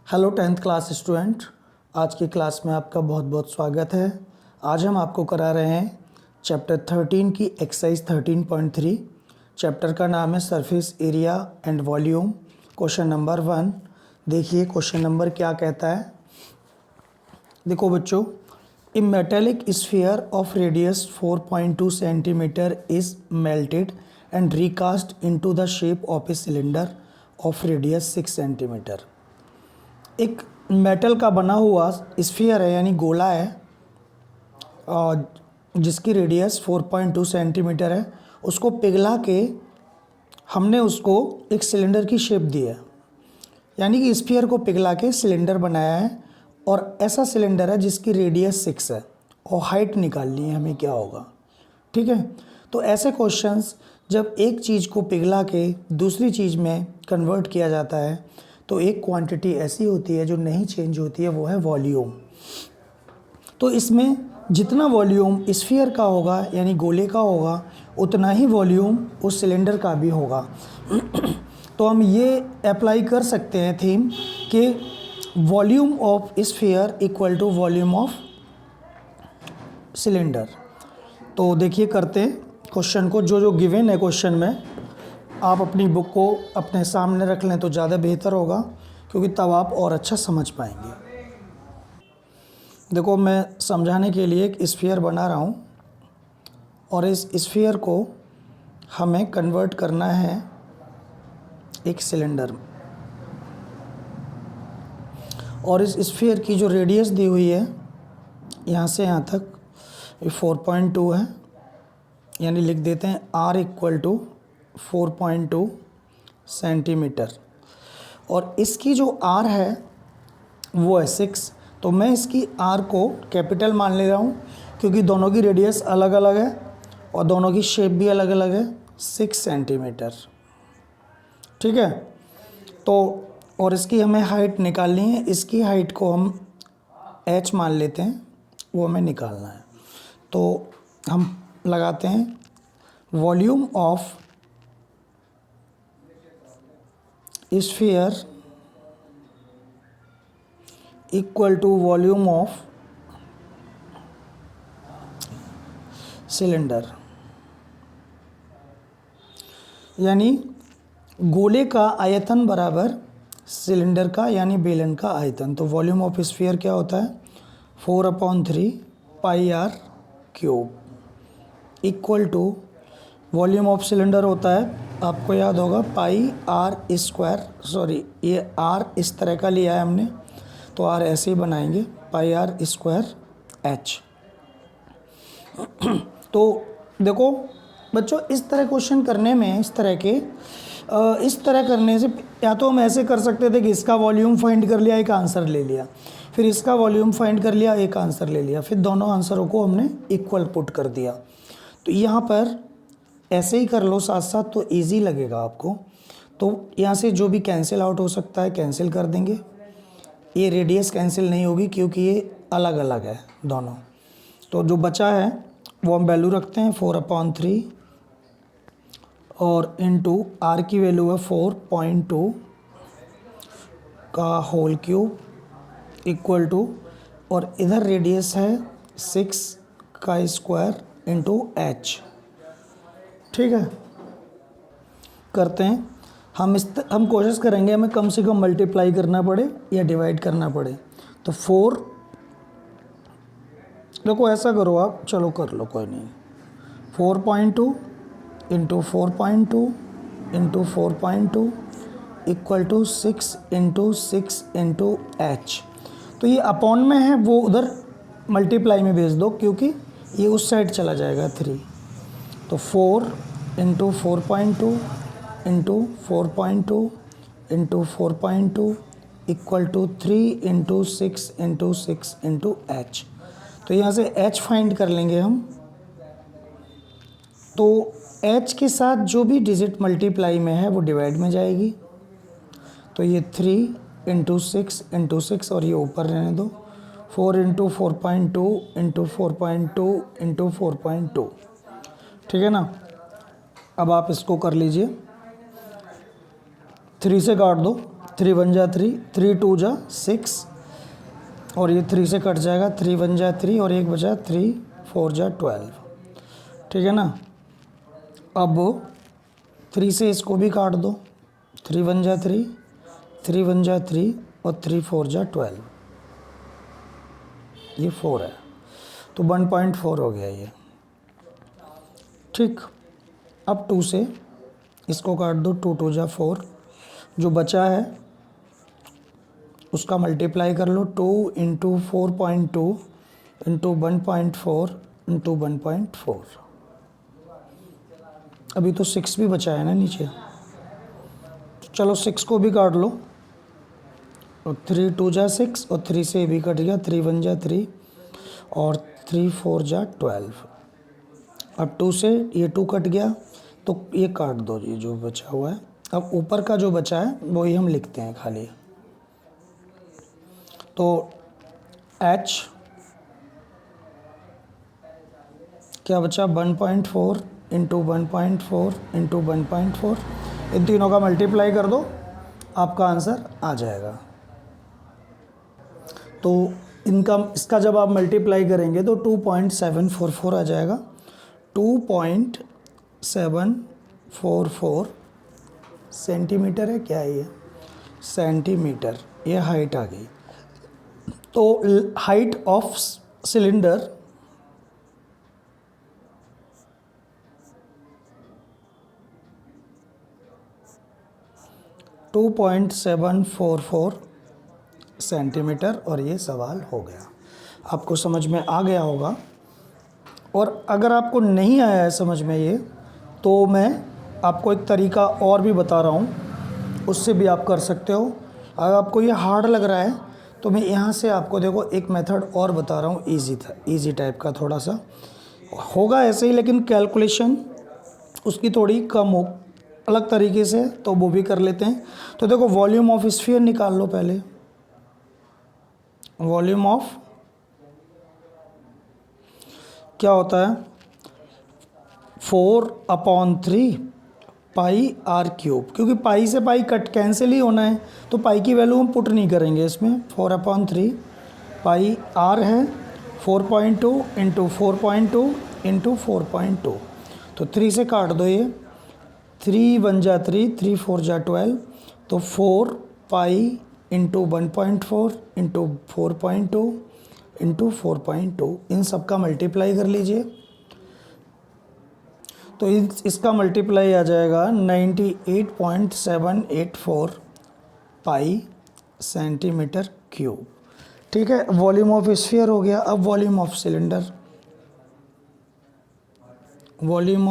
Hello 10th class student. आज की class में आपका बहुत बहुत स्वागत है। आज हम आपको करा रहे हैं चैप्टर 13 की एक्सरसाइज 13.3। चैप्टर का नाम है surface area and volume. Question number 1 देखिए, क्वेश्चन नंबर क्या कहता है। देखो बच्चों, a metallic sphere of radius 4.2 centimetre is melted and recast into the shape of a cylinder of radius 6 centimetre. एक मेटल का बना हुआ स्फीयर है यानी गोला है और जिसकी रेडियस 4.2 सेंटीमीटर है, उसको पिघला के हमने उसको एक सिलेंडर की शेप दी है। यानी कि स्फीयर को पिघला के सिलेंडर बनाया है और ऐसा सिलेंडर है जिसकी रेडियस 6 है और हाइट निकालनी है हमें क्या होगा। ठीक है, तो ऐसे क्वेश्चंस जब एक चीज़ को पिघला के दूसरी चीज़ में कन्वर्ट किया जाता है तो एक क्वांटिटी ऐसी होती है जो नहीं चेंज होती है, वो है वॉल्यूम। तो इसमें जितना वॉल्यूम स्फीयर का होगा यानी गोले का होगा, उतना ही वॉल्यूम उस सिलेंडर का भी होगा। तो हम ये अप्लाई कर सकते हैं थीम कि volume of sphere equal to volume of cylinder. तो देखिए करते हैं क्वेश्चन को। जो गिवन है क्वेश्चन में, आप अपनी बुक को अपने सामने रख लें तो ज़्यादा बेहतर होगा, क्योंकि तब आप और अच्छा समझ पाएंगे। देखो, मैं समझाने के लिए एक स्फीयर बना रहा हूँ और इस स्फीयर को हमें कन्वर्ट करना है एक सिलेंडर में। और इस स्फीयर की जो रेडियस दी हुई है यहाँ से यहाँ तक 4.2 है, यानी लिख देते हैं R इक्वल टू 4.2 सेंटीमीटर। और इसकी जो R है वो है 6। तो मैं इसकी R को कैपिटल मान ले रहा हूँ, क्योंकि दोनों की रेडियस अलग अलग है और दोनों की शेप भी अलग अलग है। 6 सेंटीमीटर, ठीक है। तो और इसकी हमें हाइट निकालनी है। इसकी हाइट को हम H मान लेते हैं, वो हमें निकालना है। तो हम लगाते हैं volume of sphere equal to volume of cylinder. यानी गोले का आयतन बराबर सिलेंडर का यानी बेलन का आयतन। तो वॉल्यूम ऑफ स्फीयर क्या होता है, 4/3 pi r cube equal to volume of cylinder होता है, आपको याद होगा, पाई r स्क्वायर। सॉरी, ये r इस तरह का लिया है हमने, तो r ऐसे ही बनाएंगे, पाई r स्क्वायर h। तो देखो बच्चों, इस तरह क्वेश्चन करने में इस तरह करने से या तो हम ऐसे कर सकते थे कि इसका वॉल्यूम फाइंड कर लिया, एक आंसर ले लिया, फिर इसका वॉल्यूम फाइंड कर लिया, एक आंसर ले लिया, फिर दोनों आंसरों को हमने इक्वल पुट कर दिया। तो यहाँ पर ऐसे ही कर लो साथ साथ, तो इजी लगेगा आपको। तो यहाँ से जो भी कैंसिल आउट हो सकता है कैंसिल कर देंगे। ये रेडियस कैंसिल नहीं होगी क्योंकि ये अलग अलग है दोनों। तो जो बचा है वो हम वैल्यू रखते हैं 4/3 और इनटू r की वैल्यू है 4.2 का होल क्यूब इक्वल टू, और इधर रेडियस है 6 का स्क्वायर इनटू h। ठीक है, करते हैं हम कोशिश करेंगे हमें कम से कम मल्टीप्लाई करना पड़े या डिवाइड करना पड़े। तो 4, देखो ऐसा करो आप, चलो कर लो, कोई नहीं, 4.2 into 4.2 into 4.2 equal to 6 into 6 into h। तो ये अपॉन में है, वो उधर मल्टीप्लाई में भेज दो क्योंकि ये उस साइड चला जाएगा 3। तो 4 into 4.2 into 4.2 into 4.2 equal to 3 into 6 into 6 into h। तो यहाँ से h फाइंड कर लेंगे हम। तो h के साथ जो भी डिजिट मल्टीप्लाई में है वो डिवाइड में जाएगी। तो ये 3 इंटू 6 इंटू 6 और ये ऊपर रहने दो, 4 इंटू 4.2 इंटू 4.2 इंटू 4.2। ठीक है ना। अब आप इसको कर लीजिए, 3 से काट दो, 3 1 जा 3, 3 2 जा 6 और ये 3 से कट जाएगा, 3 1 जा 3 और 1 बचा 3 4 जा 12, ठीक है ना। अब 3 से इसको भी काट दो, 3 1 जा 3, 3 1 जा 3 और 3 4 जा 12, ये 4 है तो 1.4 हो गया ये, ठीक। अब 2 से इसको काट दो, 2 2 जा 4, जो बचा है उसका मल्टीप्लाई कर लो, 2 इंटू 4.2 इंटू 1.4 इंटू 1.4। अभी तो 6 भी बचा है ना नीचे, तो चलो 6 को भी काट लो, और 3 2 जा 6 और 3 से भी कट गया, 3 1 जा 3 और 3 4 जा 12। अब 2 से ये 2 कट गया तो ये काट दो, ये जो बचा हुआ है। अब ऊपर का जो बचा है वही हम लिखते हैं खाली, तो h क्या बचा, 1.4 इंटू 1.4 इंटू 1.4, इन तीनों का मल्टीप्लाई कर दो, आपका आंसर आ जाएगा। तो इनका इसका जब आप मल्टीप्लाई करेंगे तो 2.744 आ जाएगा, 2.744 सेंटीमीटर है क्या, ये सेंटीमीटर, ये हाइट आ गई। तो हाइट ऑफ सिलेंडर 2.744 सेंटीमीटर, और ये सवाल हो गया। आपको समझ में आ गया होगा, और अगर आपको नहीं आया है समझ में ये, तो मैं आपको एक तरीका और भी बता रहा हूँ, उससे भी आप कर सकते हो। अगर आपको ये हार्ड लग रहा है तो मैं यहाँ से आपको देखो एक मेथड और बता रहा हूँ, ईजी टाइप का, थोड़ा सा होगा ऐसे ही लेकिन कैलकुलेशन उसकी थोड़ी कम हो अलग तरीके से, तो वो भी कर लेते हैं। तो देखो वॉल्यूम ऑफ स्फीयर निकाल लो पहले, वॉल्यूम ऑफ क्या होता है, 4/3 पाई आर क्यूब, क्योंकि पाई से पाई कट कैंसिल ही होना है तो पाई की वैल्यू हम पुट नहीं करेंगे इसमें। 4/3 पाई आर है 4.2 इंटू 4.2 इंटू 4.2, तो 3 से काट दो, ये 3 1 जा 3, 3 4 जा 12, तो 4 पाई इंटू 1.4 इंटू 4.2 इंटू 4.2, इन सब का मल्टीप्लाई कर लीजिए, तो इसका मल्टीप्लाई आ जाएगा 98.784 पाई सेंटीमीटर क्यूब, ठीक है। वॉल्यूम ऑफ स्फीयर हो गया। अब volume of cylinder, volume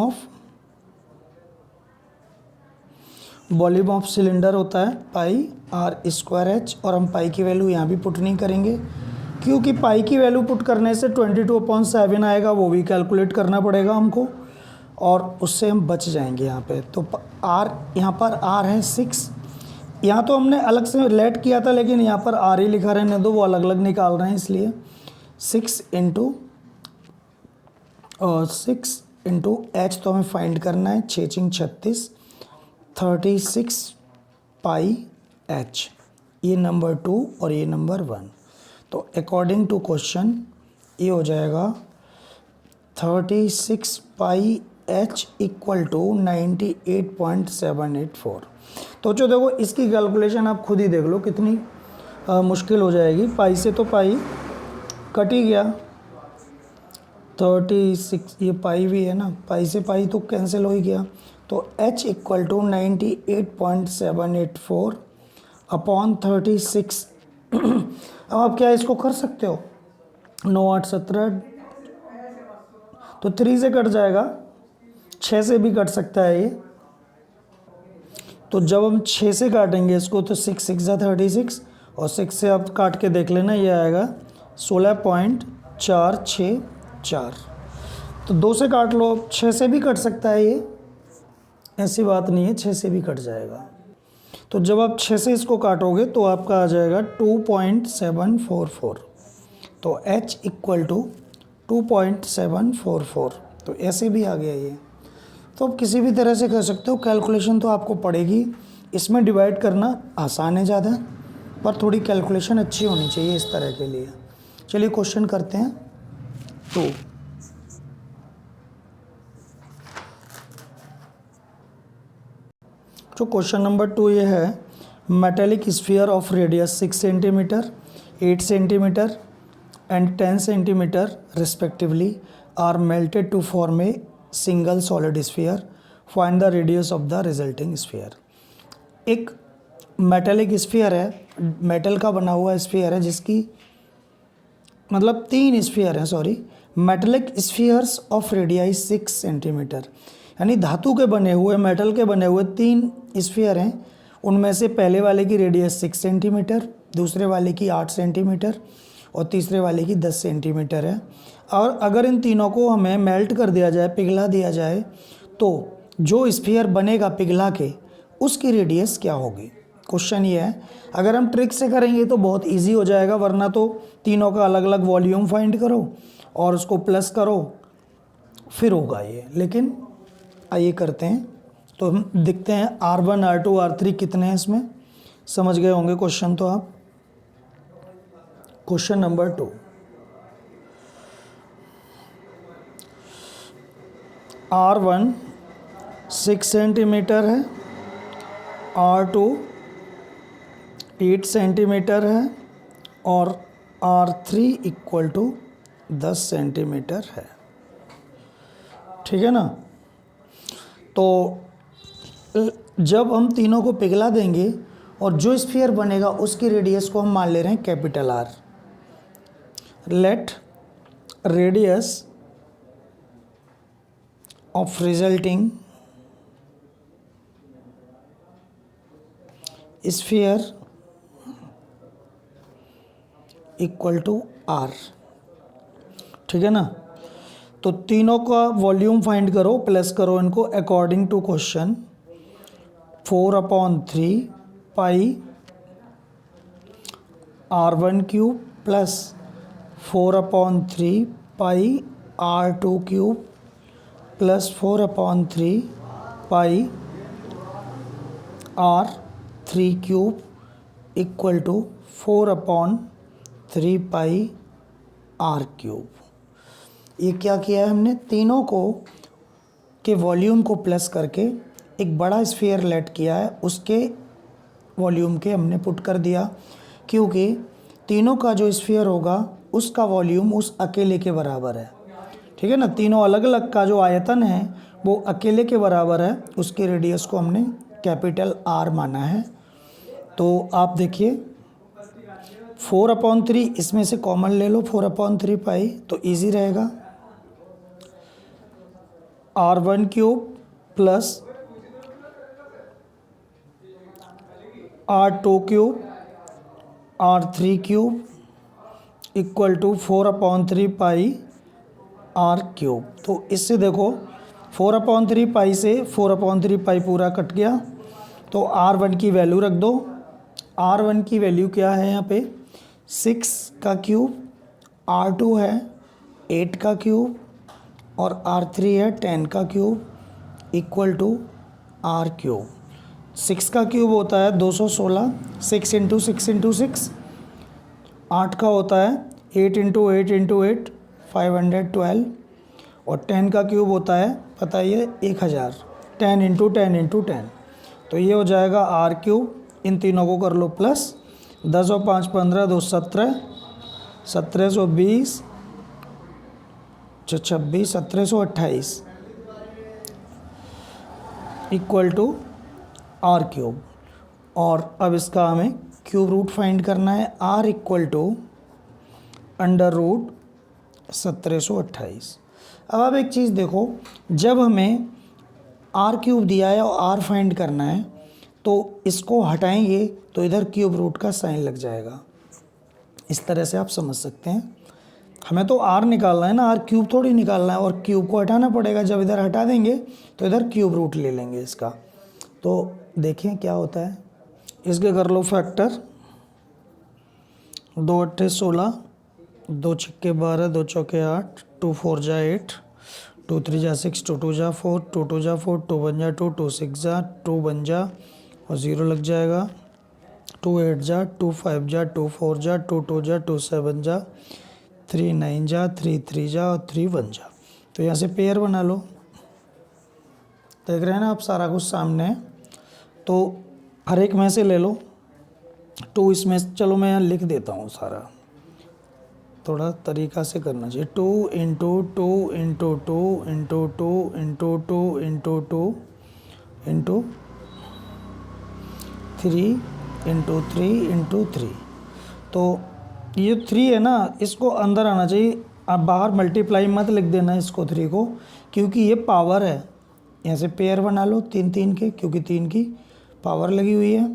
of cylinder होता है पाई आर स्क्वायर एच, और हम पाई की वैल्यू यहाँ भी पुट नहीं करेंगे, क्योंकि पाई की वैल्यू पुट करने से 22/7 आएगा, वो भी कैलकुलेट करना पड़ेगा हमको, और उससे हम बच जाएंगे यहाँ पे। तो आर, यहाँ पर आर है 6, यहाँ तो हमने अलग से लेट किया था लेकिन यहाँ पर आर ही लिखा रहने दो, वो अलग अलग निकाल रहे हैं इसलिए 6 इंटू एच तो हमें फाइंड करना है, 6 6 36, 36 पाई एच, ये नंबर 2 और ये नंबर 1। तो अकॉर्डिंग टू क्वेश्चन ये हो जाएगा 36 पाई एच इक्वल टू 98.784। तो जो देखो इसकी कैलकुलेशन आप खुद ही देख लो कितनी मुश्किल हो जाएगी। पाई से तो पाई कट ही गया, 36, ये पाई भी है ना, पाई से पाई तो कैंसिल हो ही गया, तो h इक्वल टू 98.784 अपॉन 36। अब आप क्या इसको कर सकते हो, 9 8 17, तो 3 से कट जाएगा, 6 से भी कट सकता है ये, तो जब हम 6 से काटेंगे इसको तो 6 6 जा 36, और 6 से आप काट के देख लेना, ये आएगा 16.464। तो 2 से काट लो, 6 से भी कट सकता है ये, ऐसी बात नहीं है, 6 से भी कट जाएगा। तो जब आप 6 से इसको काटोगे तो आपका आ जाएगा 2.744, तो h इक्वल टू 2.744, तो ऐसे भी आ गया ये। तो आप किसी भी तरह से कर सकते हो, कैलकुलेशन तो आपको पड़ेगी, इसमें डिवाइड करना आसान है ज़्यादा, पर थोड़ी कैलकुलेशन अच्छी होनी चाहिए इस तरह के लिए। चलिए क्वेश्चन करते हैं। तो जो क्वेश्चन नंबर 2 ये है, metallic sphere of radius 6 centimetre, 8 centimetre and 10 centimetre respectively are melted to form a single solid sphere, find the radius of the resulting sphere. एक मेटेलिक स्फीयर है, मेटल का बना हुआ स्फीयर है, जिसकी मतलब 3 स्फीयर हैं, sorry, metallic spheres of radii 6 centimetre, यानी धातु के बने हुए, मेटल के बने हुए 3 स्फीयर हैं। उनमें से पहले वाले की रेडियस 6 सेंटीमीटर, दूसरे वाले की 8 सेंटीमीटर और तीसरे वाले की 10 सेंटीमीटर है। और अगर इन तीनों को हमें मेल्ट कर दिया जाए, पिघला दिया जाए, तो जो स्फीयर बनेगा पिघला के, उसकी रेडियस क्या होगी। क्वेश्चन ये है। अगर हम ट्रिक से करेंगे तो बहुत इजी हो जाएगा, वरना तो तीनों का अलग अलग वॉल्यूम फाइंड करो और उसको प्लस करो, फिर होगा ये। लेकिन आइए करते हैं। तो हम देखते हैं R1 R2 R3 कितने हैं इसमें, समझ गए होंगे क्वेश्चन तो आप। क्वेश्चन नंबर 2, R1 6 सेंटीमीटर है, R2 8 सेंटीमीटर है और R3 इक्वल टू 10 सेंटीमीटर है। ठीक है ना। तो जब हम तीनों को पिघला देंगे और जो स्फीयर बनेगा उसकी रेडियस को हम मान ले रहे हैं capital R। Let radius of resulting sphere equal to R। ठीक है ना। तो तीनों का वॉल्यूम फाइंड करो, प्लस करो इनको according to question. 4/3 pi R1 cube plus 4/3 pi R2 cube plus 4/3 pi R3 cube equal to 4/3 pi R cube. ये क्या किया है हमने, तीनों को के वॉल्यूम को प्लस करके एक बड़ा स्फीयर लेट किया है, उसके वॉल्यूम के हमने पुट कर दिया, क्योंकि तीनों का जो स्फीयर होगा उसका वॉल्यूम उस अकेले के बराबर है। ठीक है ना। तीनों अलग अलग का जो आयतन है वो अकेले के बराबर है, उसकी रेडियस को हमने कैपिटल R माना है। तो आप देखिए 4/3 इसमें से कॉमन ले लो, 4/3 पाई, तो इजी रहेगा। R1 cube plus R2 cube R3 cube equal to 4/3 pi R cube. तो इससे देखो 4/3 पाई से 4/3 पाई पूरा कट गया, तो R1 की वैल्यू रख दो। R1 की वैल्यू क्या है यहाँ पे, 6 का क्यूब, R2 है 8 का क्यूब और R3 है 10 का cube equal to R cube. 6 का क्यूब होता है 216, 6 इंटू 6 इंटू 6। 8 का होता है 8 इंटू 8 इंटू 8, 512। और 10 का क्यूब होता है पता ही है 1000, 10 इंटू 10 इंटू 10। तो ये हो जाएगा R क्यूब। इन तीनों को कर लो प्लस, 10 और 5 15, 2 17, 1720, 26, 1728 इक्वल टू R क्यूब। और अब इसका हमें क्यूब रूट फाइंड करना है। R equal to under root 1728। अब आप एक चीज़ देखो, जब हमें R क्यूब दिया है और R फाइंड करना है, तो इसको हटाएंगे तो इधर क्यूब रूट का साइन लग जाएगा। इस तरह से आप समझ सकते हैं। हमें तो R निकालना है ना, R क्यूब थोड़ी निकालना है, और क्यूब को हटाना पड़ेगा। जब इधर हटा देंगे तो इधर क्यूब रूट ले लेंगे इसका। तो देखें क्या होता है। इसके कर लो फैक्टर, 2 8 16, 2 6 12, 2 4 8, 2 4 जा 8, 2 3 जा 6, 2 2 जा 4, 2 2 जा 4, 2 1 जा 2, 2 6 जा 2 1 जा और 0 लग जाएगा। 2 8 जा, 2 5 जा, 2 4 जा, 2 2 जा, 2 7 जा, 3 9 जा, 3 3 जा और 3 1 जा। तो यहाँ से पेयर बना लो। देख रहे हैं ना आप, सारा कुछ सामने है। तो हर एक में से ले लो। 2 इसमें, चलो मैं यहाँ लिख देता हूँ सारा, थोड़ा तरीका से करना चाहिए। 2 into 2 into 2 into 2 into 2 into 2 into 3 into 3 into 3। तो ये 3 है ना, इसको अंदर आना चाहिए। आप बाहर मल्टीप्लाई मत लिख देना इसको 3 को, क्योंकि ये पावर है। यहाँ से पेयर बना लो 3 3 के, क्योंकि 3 की पावर लगी हुई है।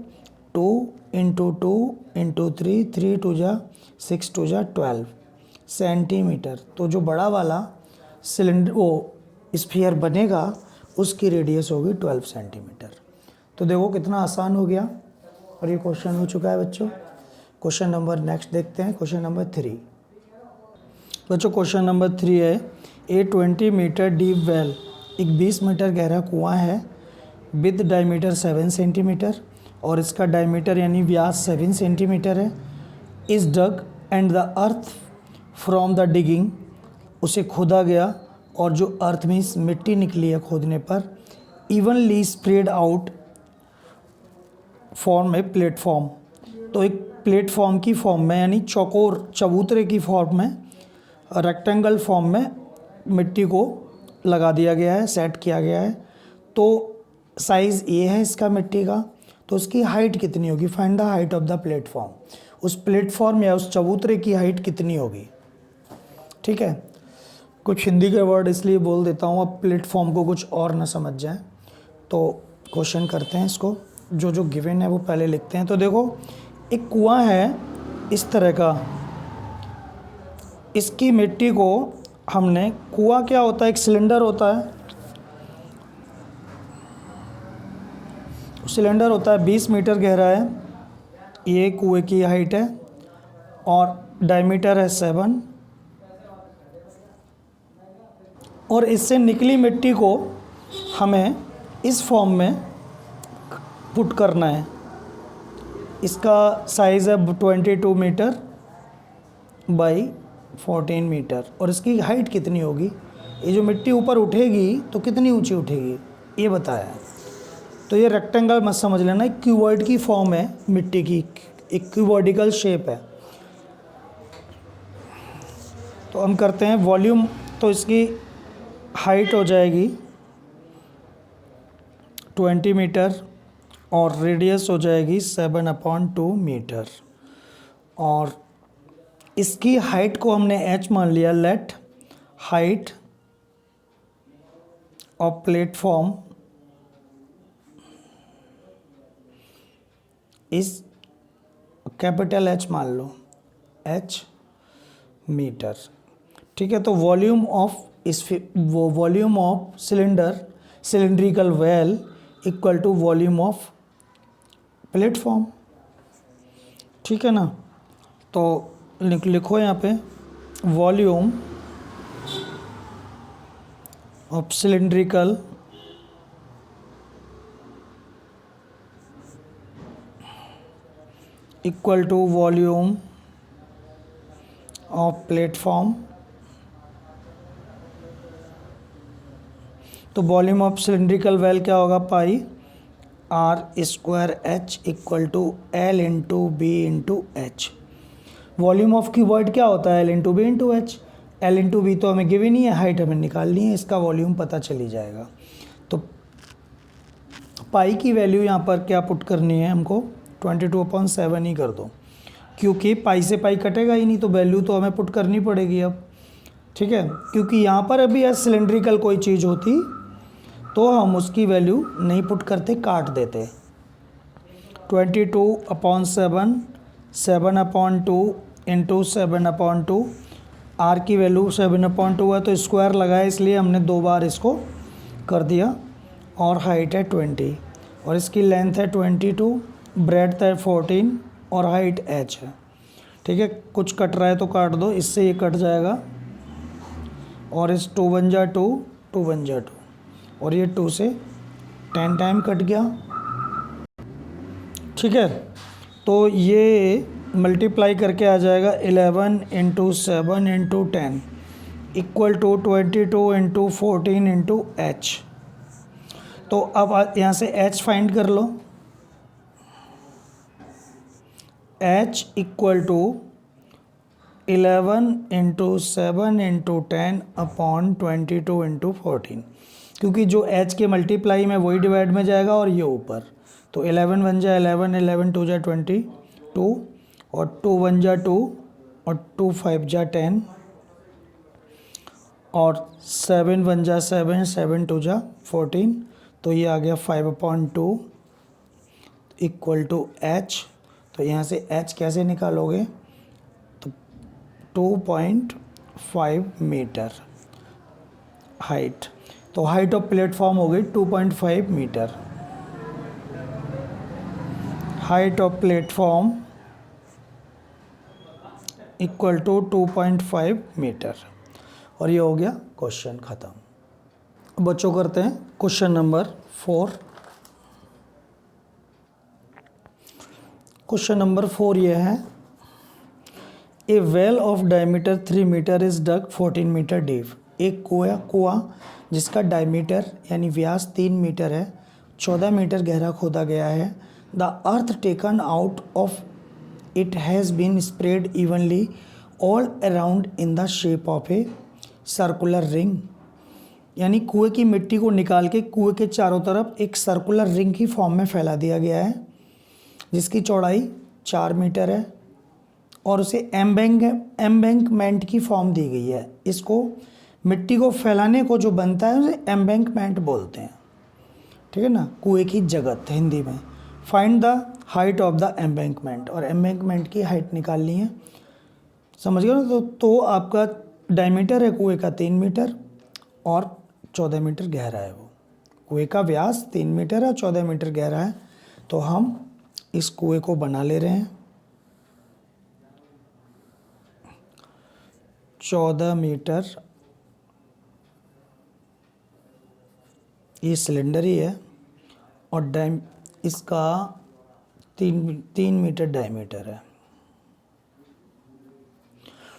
2 इंटू 2 इंटू 3, 3 2 जा 6 2 जा 12 सेंटीमीटर। तो जो बड़ा वाला सिलेंडर वो स्फीयर बनेगा उसकी रेडियस होगी 12 सेंटीमीटर। तो देखो कितना आसान हो गया और ये क्वेश्चन हो चुका है बच्चों। क्वेश्चन नंबर नेक्स्ट देखते हैं, क्वेश्चन नंबर 3। बच्चों क्वेश्चन नंबर 3 है, ए 20 मीटर डीप वेल, एक 20 मीटर गहरा कुआं है विद डायमीटर 7 सेंटीमीटर, और इसका डायमीटर यानी व्यास 7 सेंटीमीटर है। Is dug and the earth from the digging, उसे खोदा गया और जो अर्थ में इस मिट्टी निकली है खोदने पर evenly spread out form a platform. तो एक प्लेटफॉर्म की फॉर्म में, यानी चौकोर चबूतरे की फॉर्म में, रेक्टेंगल फॉर्म में मिट्टी को लगा दिया गया है, सेट किया गया है। तो साइज़ ये है इसका मिट्टी का। तो उसकी हाइट कितनी होगी? Find the height of the platform. उस प्लेटफॉर्म या उस चबूतरे की हाइट कितनी होगी? ठीक है, कुछ हिंदी के वर्ड इसलिए बोल देता हूँ, अब प्लेटफॉर्म को कुछ और ना समझ जाए। तो क्वेश्चन करते हैं इसको, जो जो गिवन है वो पहले लिखते हैं। तो देखो एक कुआं है इस तरह का, इसकी मिट्टी को हमने, कुआं क्या होता है? एक सिलेंडर होता है, सिलेंडर होता है 20 मीटर गहरा है, ये कुएं की हाइट है और डायमीटर है 7, और इससे निकली मिट्टी को हमें इस फॉर्म में पुट करना है। इसका साइज़ है 22 मीटर बाई 14 मीटर, और इसकी हाइट कितनी होगी? ये जो मिट्टी ऊपर उठेगी तो कितनी ऊंची उठेगी ये बताया है। तो ये रेक्टेंगल मत समझ लेना, एक क्यूबॉइड की फॉर्म है मिट्टी की, एक क्यूबॉइडिकल शेप है। तो हम करते हैं वॉल्यूम, तो इसकी हाइट हो जाएगी 20 मीटर और रेडियस हो जाएगी 7/2 मीटर, और इसकी हाइट को हमने h मान लिया। Let height of platform is capital H मान लो, H मीटर। ठीक है, तो volume of cylindrical well equal to volume of platform. ठीक है ना, तो लिखो यहाँ पे volume of cylindrical equal to volume of platform. तो वॉल्यूम ऑफ सिलेंड्रिकल वेल क्या होगा? Pi r² h equal to L into B into H. Volume of cuboid क्या होता है? L into B into H. L into B तो हमें given ही है, height हमें निकालनी है, इसका वॉल्यूम पता चली जाएगा। तो पाई की वैल्यू यहाँ पर क्या पुट करनी है हमको? 22/7 ही कर दो, क्योंकि पाई से पाई कटेगा ही नहीं, तो वैल्यू तो हमें पुट करनी पड़ेगी अब। ठीक है, क्योंकि यहाँ पर अभी सिलेंड्रिकल कोई चीज़ होती तो हम उसकी वैल्यू नहीं पुट करते, काट देते। 22/7 7/2 इंटू 7/2, आर की वैल्यू 7/2 है तो स्क्वायर लगाया, इसलिए हमने 2 बार इसको कर दिया। और हाइट है 20 और इसकी लेंथ है 22, ब्रेड्थ है 14 और हाइट h है। ठीक है, कुछ कट रहा है तो काट दो, इससे ये कट जाएगा और इस 2 1 जा 2, 2 1 जा 2, और ये 2 से 10 टाइम कट गया। ठीक है, तो ये मल्टीप्लाई करके आ जाएगा 11 into 7 into 10 equal to 22 into 14 into h. तो अब यहाँ से एच फाइंड कर लो। H equal to 11 into 7 into 10 upon 22 into 14, क्योंकि जो एच के मल्टीप्लाई में वही डिवाइड में जाएगा और ये ऊपर, तो 11 वन जा 11, 11 टू जा 22 और 2 वन जा 2 और 2 5 जा 10 और 7 वन जा 7, 7 टू जा 14, तो ये आ गया 5/2 इक्वल टू एच। तो यहाँ से एच कैसे निकालोगे, तो 2.5 मीटर हाइट, तो हाइट ऑफ प्लेटफॉर्म हो गई 2.5 metre. Height of platform equal to 2.5 metre. और ये हो गया क्वेश्चन ख़त्म। बच्चों करते हैं क्वेश्चन नंबर 4। क्वेश्चन नंबर 4 ये है, a well of diameter 3 metre is dug 14 metre deep. एक कुआं जिसका डायमीटर यानी व्यास 3 मीटर है 14 मीटर गहरा खोदा गया है। The earth taken out of it has been spread evenly all around in the shape of a circular ring. यानी कुएं की मिट्टी को निकाल के कुएं के चारों तरफ एक सर्कुलर रिंग की फॉर्म में फैला दिया गया है, जिसकी चौड़ाई 4 मीटर है और उसे एम्बैंकमेंट की फॉर्म दी गई है। इसको मिट्टी को फैलाने को जो बनता है उसे एम्बैंकमेंट बोलते हैं, ठीक है ना, कुएं की जगत हिंदी में। Find the height of the embankment, और एम्बैंकमेंट की हाइट निकालनी है, समझ गए ना। तो आपका डायमीटर है कुएं का 3 मीटर और 14 मीटर गहरा है। वो कुएं का व्यास 3 मीटर है, 14 मीटर गहरा है। तो हम इस कुएं को बना ले रहे हैं 14 मीटर। ये सिलेंडर ही है और इसका 3 मीटर डायमीटर है,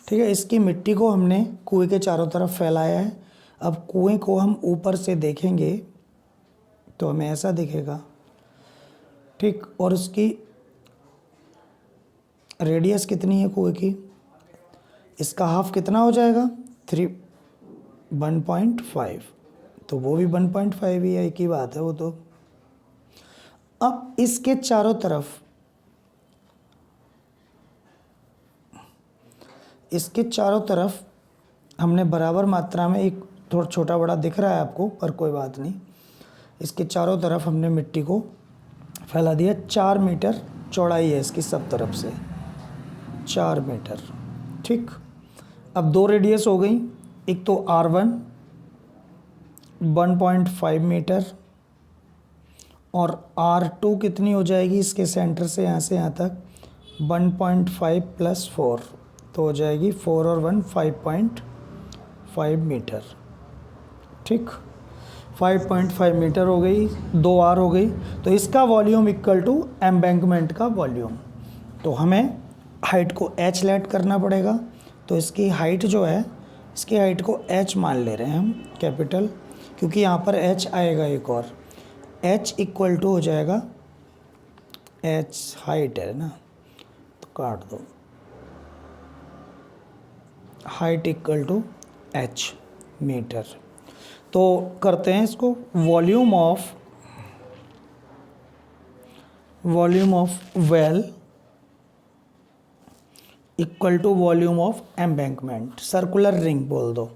ठीक है। इसकी मिट्टी को हमने कुएं के चारों तरफ फैलाया है। अब कुएं को हम ऊपर से देखेंगे तो हमें ऐसा दिखेगा, ठीक। और उसकी रेडियस कितनी है कुएं की, इसका हाफ कितना हो जाएगा 1.5, तो वो भी 1.5 ही है, एक ही बात है वो तो। अब इसके चारों तरफ हमने बराबर मात्रा में, एक थोड़ा छोटा बड़ा दिख रहा है आपको पर कोई बात नहीं, इसके चारों तरफ हमने मिट्टी को फैला दिया। 4 मीटर चौड़ाई है इसकी सब तरफ से, 4 मीटर, ठीक। अब 2 रेडियस हो गई, एक तो R1 1.5 मीटर और R2 कितनी हो जाएगी इसके सेंटर से यहाँ से यहाँ तक 1.5 + 4, तो हो जाएगी 4 और 1 5.5 मीटर, ठीक। 5.5 मीटर हो गई, 2 R हो गई। तो इसका वॉल्यूम इक्वल टू एम्बैंकमेंट का वॉल्यूम। तो हमें हाइट को h लेट करना पड़ेगा। तो इसकी हाइट जो है, इसकी हाइट को h मान ले रहे हैं हम कैपिटल, क्योंकि यहाँ पर h आएगा एक और। h इक्वल टू हो जाएगा, h हाइट है ना तो काट दो, height equal to h metre. तो करते हैं इसको, volume of well equal to volume of embankment. Circular ring बोल दो,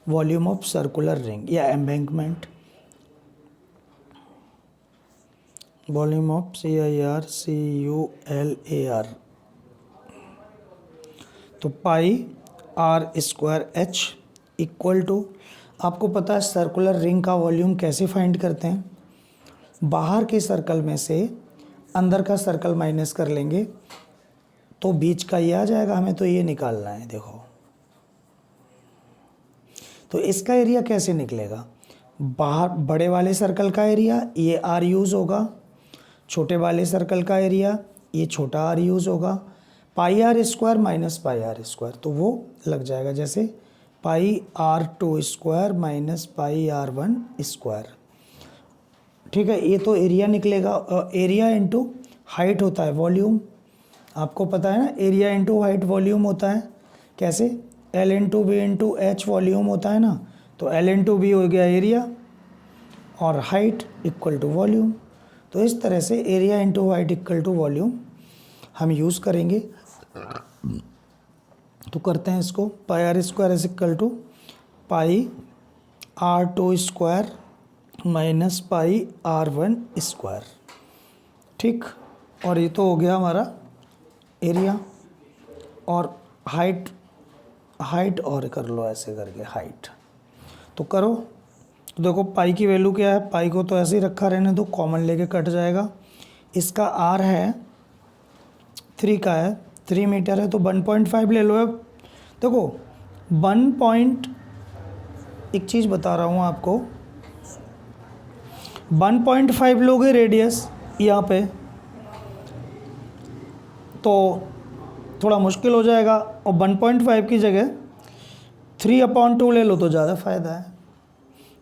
वॉल्यूम ऑफ सर्कुलर रिंग या एम्बैंकमेंट, वॉल्यूम ऑफ CIRCULAR। तो πr² इक्वल टू, आपको पता है सर्कुलर रिंग का वॉल्यूम कैसे फाइंड करते हैं, बाहर के सर्कल में से अंदर का सर्कल माइनस कर लेंगे तो बीच का ये आ जाएगा, हमें तो ये निकालना है। देखो तो इसका एरिया कैसे निकलेगा, बाहर बड़े वाले सर्कल का एरिया ये R यूज़ होगा, छोटे वाले सर्कल का एरिया, ये छोटा आर यूज़ होगा, pi r square minus pi r square, तो वो लग जाएगा जैसे pi r two square minus pi r one square. ठीक है, ये तो एरिया निकलेगा। एरिया इंटू हाइट होता है वॉल्यूम, आपको पता है ना, एरिया इंटू हाइट वॉल्यूम होता है। कैसे? L into B into H volume होता है ना, तो एल इंटू बी हो गया एरिया और हाइट इक्वल टू वॉल्यूम। तो इस तरह से area into height equal to volume हम यूज़ करेंगे। तो करते हैं इसको, pi r square is equal to pi r two square minus pi r one square. ठीक, और ये तो हो गया हमारा एरिया। और हाइट और कर लो ऐसे करके, हाइट तो करो। तो देखो पाई की वैल्यू क्या है, पाई को तो ऐसे ही रखा रहने दो, कॉमन लेके कट जाएगा। इसका आर है 3 का है, 3 मीटर है, तो 1.5 ले लो। अब देखो एक चीज़ बता रहा हूँ आपको, 1.5 लोगे रेडियस यहाँ पे तो थोड़ा मुश्किल हो जाएगा, और 1.5 की जगह 3/2 ले लो तो ज़्यादा फ़ायदा है,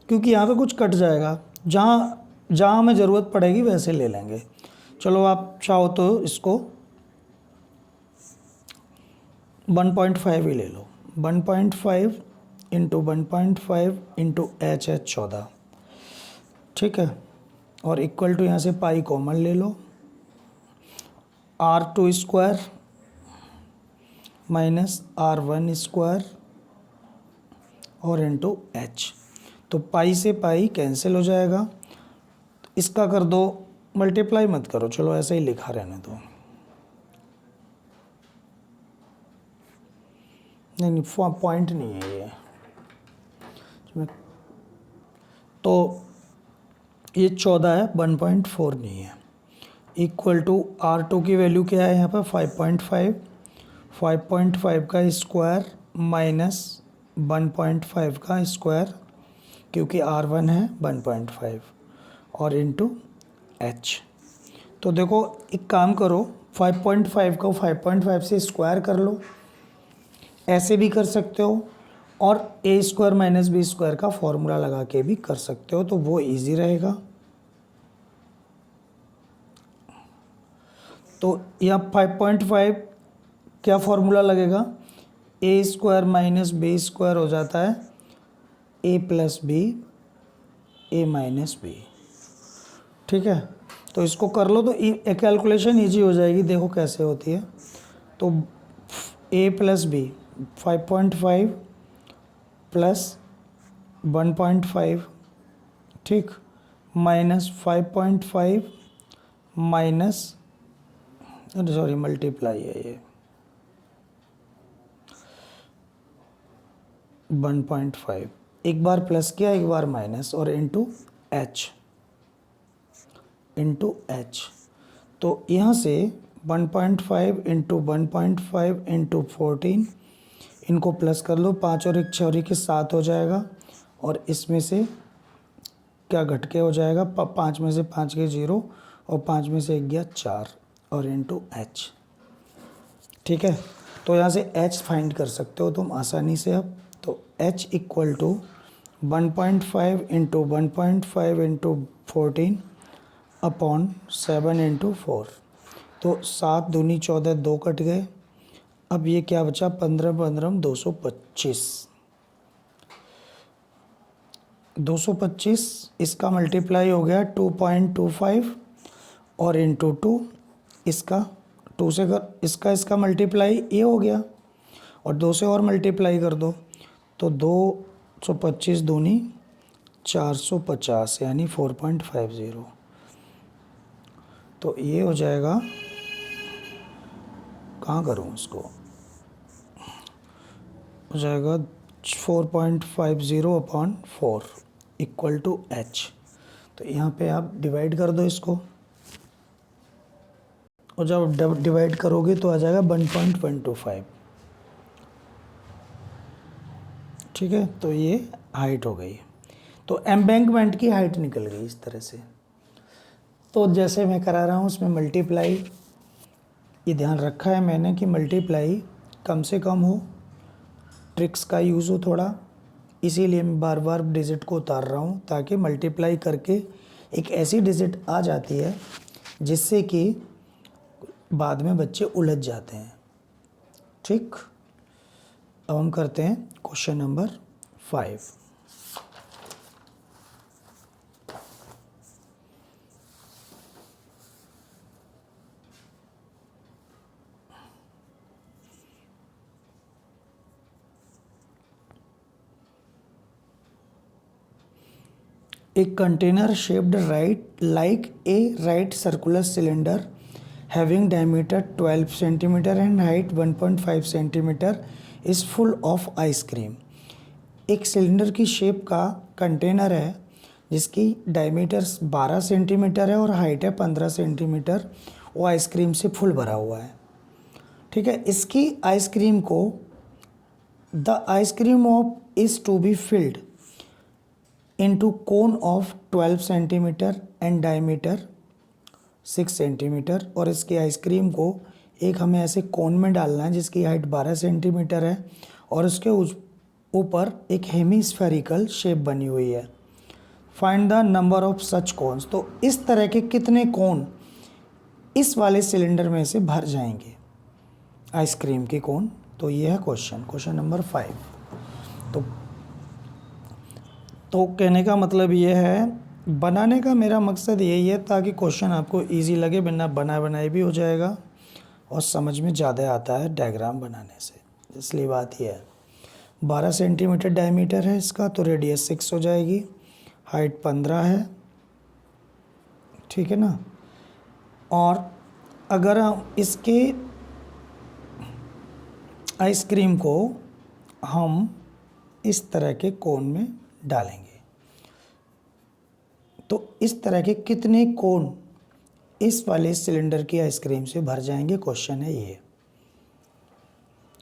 क्योंकि यहाँ पे कुछ कट जाएगा। जहाँ हमें ज़रूरत पड़ेगी वैसे ले लेंगे। चलो आप चाहो तो इसको 1.5 ही ले लो। 1.5 इंटू 1.5 इंटू एच है 14, ठीक है, और इक्वल टू यहाँ से पाई कॉमन ले लो, r two square minus r one square और इंटू एच। तो पाई से पाई कैंसिल हो जाएगा, इसका कर दो मल्टीप्लाई, मत करो, चलो ऐसे ही लिखा रहने दो। नहीं, पॉइंट नहीं है ये। तो ये 14 है, 1.4 नहीं है। इक्वल टू R2 की वैल्यू क्या है यहाँ पर 5.5, 5.5 का स्क्वायर माइनस 1.5 का स्क्वायर, क्योंकि R1 है 1.5 और इंटू एच। तो देखो एक काम करो, 5.5 को 5.5 से स्क्वायर कर लो, ऐसे भी कर सकते हो, और ए स्क्वायर माइनस बी स्क्वायर का फॉर्मूला लगा के भी कर सकते हो, तो वो इजी रहेगा। तो यहाँ 5.5 क्या फॉर्मूला लगेगा, ए स्क्वायर माइनस बी स्क्वायर हो जाता है ए प्लस बी, ए माइनस बी। ठीक है, तो इसको कर लो तो कैलकुलेशन ईजी हो जाएगी। देखो कैसे होती है, तो ए प्लस बी 5.5 प्लस 1.5, ठीक, माइनस 5.5 माइनस, सॉरी मल्टीप्लाई है ये 1.5, एक बार प्लस किया एक बार माइनस, और इंटू एच। तो यहाँ से 1.5 इंटू 1.5 इंटू 14, इनको प्लस कर लो, 5 और 1 6 के 7 हो जाएगा, और इसमें से क्या घट के हो जाएगा, 5 में से 5 के 0 और 5 में से 1 गया 4 और इंटू एच। ठीक है, तो यहाँ से h फाइंड कर सकते हो तुम आसानी से। अब तो h equal to 1.5 into 1.5 into 14 upon 7 into 4। तो 7 दूनी 14, 2 कट गए। अब ये क्या बचा, 15 15 225, 225 इसका मल्टीप्लाई हो गया 2.25 और इंटू 2, इसका 2 से कर, इसका मल्टीप्लाई ये हो गया, और 2 से और मल्टीप्लाई कर दो, तो 225 दूनी 450 यानी 4.50। तो ये हो जाएगा, कहाँ करूँ इसको, हो जाएगा 4.50 अपॉन 4 इक्वल टू एच। तो यहाँ पे आप डिवाइड कर दो इसको, और जब डिवाइड करोगे तो आ जाएगा 1.125। ठीक है, तो ये हाइट हो गई। तो एम्बैंकमेंट की हाइट निकल गई इस तरह से। तो जैसे मैं करा रहा हूँ उसमें मल्टीप्लाई, ये ध्यान रखा है मैंने कि मल्टीप्लाई कम से कम हो, ट्रिक्स का यूज़ हो थोड़ा, इसीलिए मैं बार बार डिजिट को उतार रहा हूँ ताकि मल्टीप्लाई करके एक ऐसी डिजिट आ जाती है जिससे कि बाद में बच्चे उलझ जाते हैं। ठीक, अब हम करते हैं question number 5। A container shaped like a right circular cylinder having diameter 12 centimeter and height 1.5 centimeter is full of ice cream। एक सिलेंडर की शेप का कंटेनर है जिसकी डायमीटर 12 सेंटीमीटर है और हाइट है 15 सेंटीमीटर, वो आइसक्रीम से फुल भरा हुआ है। ठीक है, इसकी आइसक्रीम को the ice cream of is to be filled into cone of 12 centimetre and diameter 6 centimetre, और इसकी आइसक्रीम को एक हमें ऐसे कोन में डालना है जिसकी हाइट 12 सेंटीमीटर है और उसके ऊपर एक हेमीस्फेरिकल शेप बनी हुई है। Find the number of such cones. तो इस तरह के कितने कोन इस वाले सिलेंडर में से भर जाएंगे, आइसक्रीम के कोन। तो ये है क्वेश्चन नंबर 5। तो कहने का मतलब ये है, बनाने का मेरा मकसद यही है ताकि क्वेश्चन आपको इजी लगे, बिना बनाए बनाए भी हो जाएगा और समझ में ज़्यादा आता है डायग्राम बनाने से, इसलिए बात ये है। 12 सेंटीमीटर डायमीटर है इसका, तो रेडियस 6 हो जाएगी, हाइट 15 है, ठीक है ना। और अगर हम इसके आइसक्रीम को हम इस तरह के कोन में डालेंगे तो इस तरह के कितने कोन इस वाले सिलेंडर की आइसक्रीम से भर जाएंगे, क्वेश्चन है ये।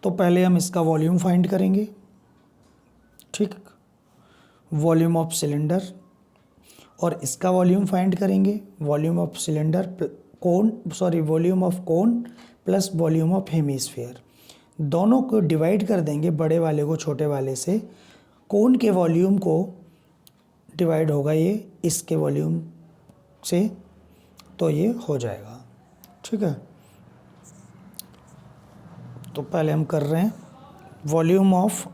तो पहले हम इसका वॉल्यूम फाइंड करेंगे। ठीक, वॉल्यूम ऑफ सिलेंडर, और इसका वॉल्यूम फाइंड करेंगे, volume of cylinder volume of cone plus volume of hemisphere. दोनों को डिवाइड कर देंगे, बड़े वाले को छोटे वाले से। कोन के वॉल्यूम को डिवाइड होगा ये इसके वॉल्यूम से, तो ये हो जाएगा। ठीक है, तो पहले हम कर रहे हैं वॉल्यूम ऑफ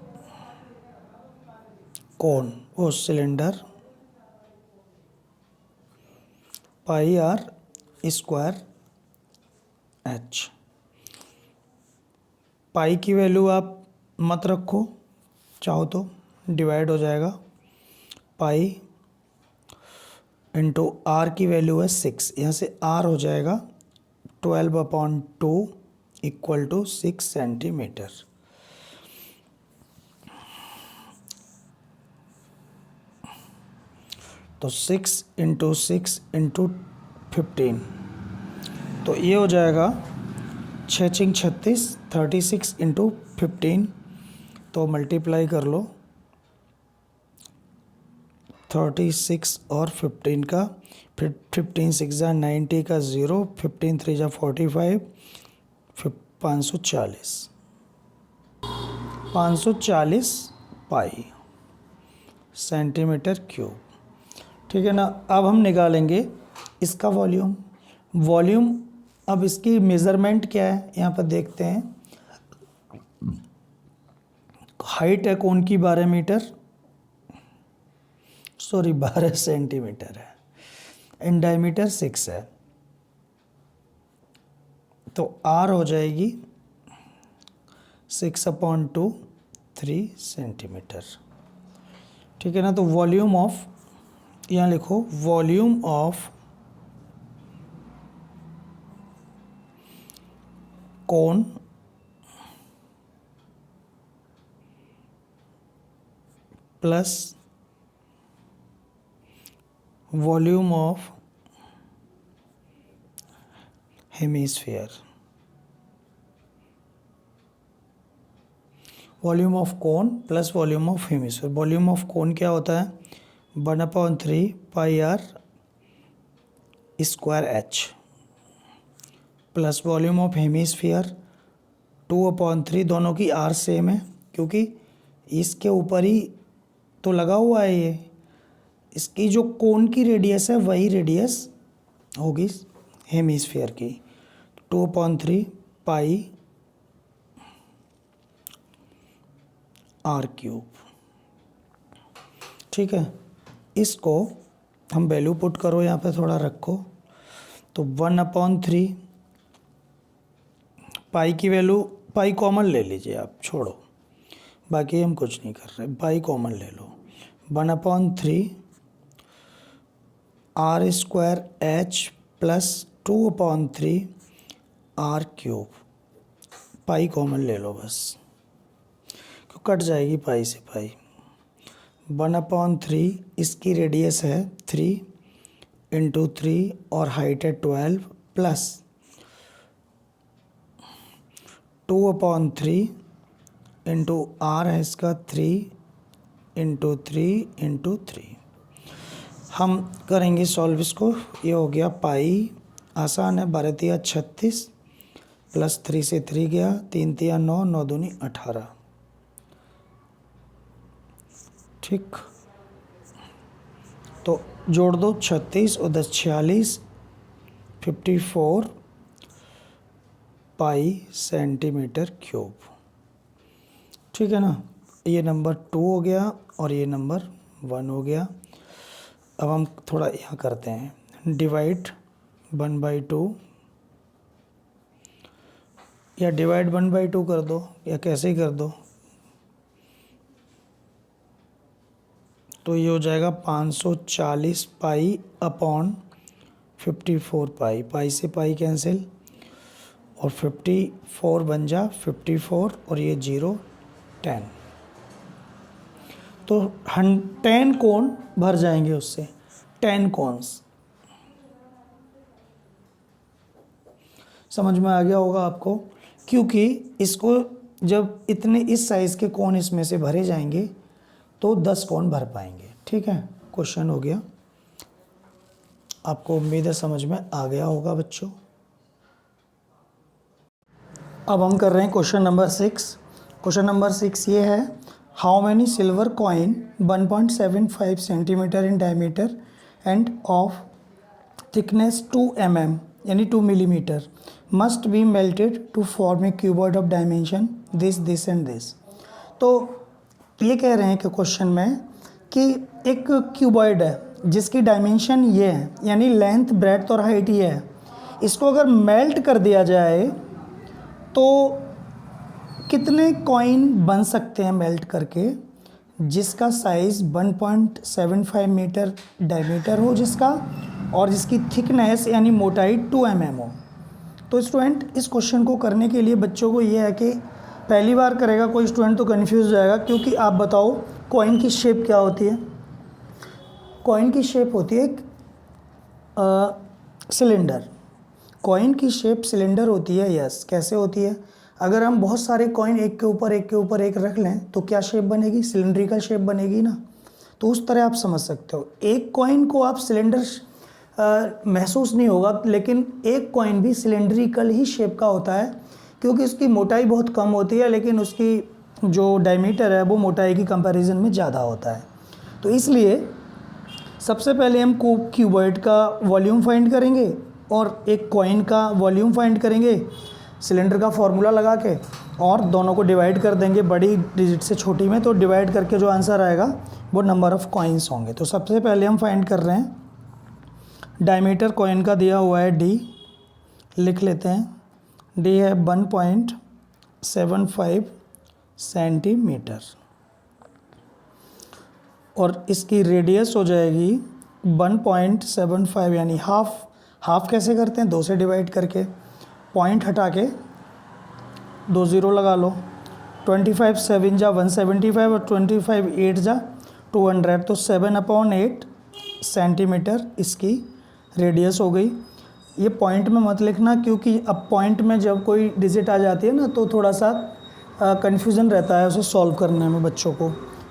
कोन, वो cylinder, pi r square H. Pi की वैल्यू आप मत रखो, चाहो तो डिवाइड हो जाएगा। पाई इंटू आर की वैल्यू है 6, यहाँ से आर हो जाएगा 12/2 इक्वल टू 6 सेंटीमीटर। तो 6 इंटू 6 इंटू 15, तो ये हो जाएगा 6 6 36, 36 इंटू 15, तो मल्टीप्लाई कर लो 36 और 15 का, फिर 15 6 जा 90 का 0, 15 3 जा 45, फिर 540 पाई सेंटीमीटर क्यूब। ठीक है ना। अब हम निकालेंगे इसका वॉल्यूम। अब इसकी मेज़रमेंट क्या है यहाँ पर देखते हैं। हाइट है कोन की 12 सेंटीमीटर है, एंड डायमीटर 6 है, तो आर हो जाएगी 6/2 3 सेंटीमीटर। ठीक है ना। तो वॉल्यूम ऑफ, यहाँ लिखो volume of cone plus volume of hemisphere. Volume of cone plus volume of hemisphere. Volume of cone क्या होता है, 1/3 pi r square h plus volume of hemisphere 2/3, दोनों की आर सेम है क्योंकि इसके ऊपर ही तो लगा हुआ है ये। इसकी जो कोन की रेडियस है वही रेडियस होगी हेमीस्फीयर की। 2/3 पाई आर क्यूब। ठीक है, इसको हम वैल्यू पुट करो यहाँ पे, थोड़ा रखो, तो 1/3 पाई की वैल्यू, पाई कॉमन ले लीजिए आप, छोड़ो बाकी हम कुछ नहीं कर रहे, पाई कॉमन ले लो। 1/3 r square h plus 2/3 r cube, pi common ले लो बस, क्यों कट जाएगी पाई से पाई। 1/3 इसकी रेडियस है 3 × 3 और हाइट है 12 प्लस 2/3 इंटू आर है इसका 3 × 3 × 3। हम करेंगे सॉल्व इसको। ये हो गया पाई, आसान है, 12×3 = 36 प्लस 3 से 3 गया, 3×3 = 9, 9 दूनी 18। ठीक, तो जोड़ दो 36 और 10 46, 54 पाई सेंटीमीटर क्यूब। ठीक है ना, ये नंबर 2 हो गया और ये नंबर 1 हो गया। अब हम थोड़ा यहाँ करते हैं, डिवाइड 1/2 या डिवाइड 1/2 कर दो या कैसे ही कर दो, तो ये हो जाएगा 540 पाई अपॉन 54 पाई, पाई से पाई कैंसिल और 54 बन जा 54 और ये 0 10, तो 10 कोण भर जाएंगे उससे, 10 कोन्स। समझ में आ गया होगा आपको, क्योंकि इसको जब इतने इस साइज़ के कोण इसमें से भरे जाएंगे तो 10 कोण भर पाएंगे। ठीक है, क्वेश्चन हो गया। आपको उम्मीद है समझ में आ गया होगा बच्चों। अब हम कर रहे हैं क्वेश्चन नंबर 6। क्वेश्चन नंबर 6 ये है, how many silver coin 1.75 centimetre in diameter and of thickness 2 mm यानी 2 millimetre must be melted to form a cuboid of dimension this and this. तो ये कह रहे हैं कि क्वेश्चन में कि एक क्यूबॉइड है जिसकी डायमेंशन ये है, यानी लेंथ ब्रेड्थ और हाइट ये है, इसको अगर मेल्ट कर दिया जाए तो कितने कॉइन बन सकते हैं मेल्ट करके, जिसका साइज़ 1.75 मीटर डायमीटर हो जिसका, और जिसकी थिकनेस यानी मोटाई 2 mm हो। तो स्टूडेंट इस क्वेश्चन को करने के लिए बच्चों को ये है कि पहली बार करेगा कोई स्टूडेंट तो कंफ्यूज हो जाएगा, क्योंकि आप बताओ कॉइन की शेप क्या होती है। कॉइन की शेप होती है सिलेंडर। कॉइन की शेप सिलेंडर होती है। यस, कैसे होती है? अगर हम बहुत सारे कॉइन एक के ऊपर एक के ऊपर एक रख लें तो क्या शेप बनेगी? सिलेंड्रिकल शेप बनेगी ना। तो उस तरह आप समझ सकते हो। एक कॉइन को आप सिलेंडर महसूस नहीं होगा, लेकिन एक कॉइन भी सिलेंड्रिकल ही शेप का होता है, क्योंकि उसकी मोटाई बहुत कम होती है लेकिन उसकी जो डायमीटर है वो मोटाई की कंपैरिजन में ज़्यादा होता है। तो इसलिए सबसे पहले हम क्यूबॉइड का वॉल्यूम फाइंड करेंगे और एक कॉइन का वॉल्यूम फाइंड करेंगे सिलेंडर का फॉर्मूला लगा के, और दोनों को डिवाइड कर देंगे बड़ी डिजिट से छोटी में। तो डिवाइड करके जो आंसर आएगा वो नंबर ऑफ़ कॉइन्स होंगे। तो सबसे पहले हम फाइंड कर रहे हैं डायमीटर कॉइन का दिया हुआ है d, लिख लेते हैं। d है 1.75 सेंटीमीटर और इसकी रेडियस हो जाएगी 1.75 यानी हाफ कैसे करते हैं? 2 से डिवाइड करके, पॉइंट हटा के 2 0 लगा लो। 25 7 जा 175 और 25 8 जा 200, तो 7/8 सेंटीमीटर इसकी रेडियस हो गई। ये पॉइंट में मत लिखना, क्योंकि अब पॉइंट में जब कोई डिजिट आ जाती है ना तो थोड़ा सा कन्फ्यूज़न रहता है उसे सॉल्व करने में बच्चों को,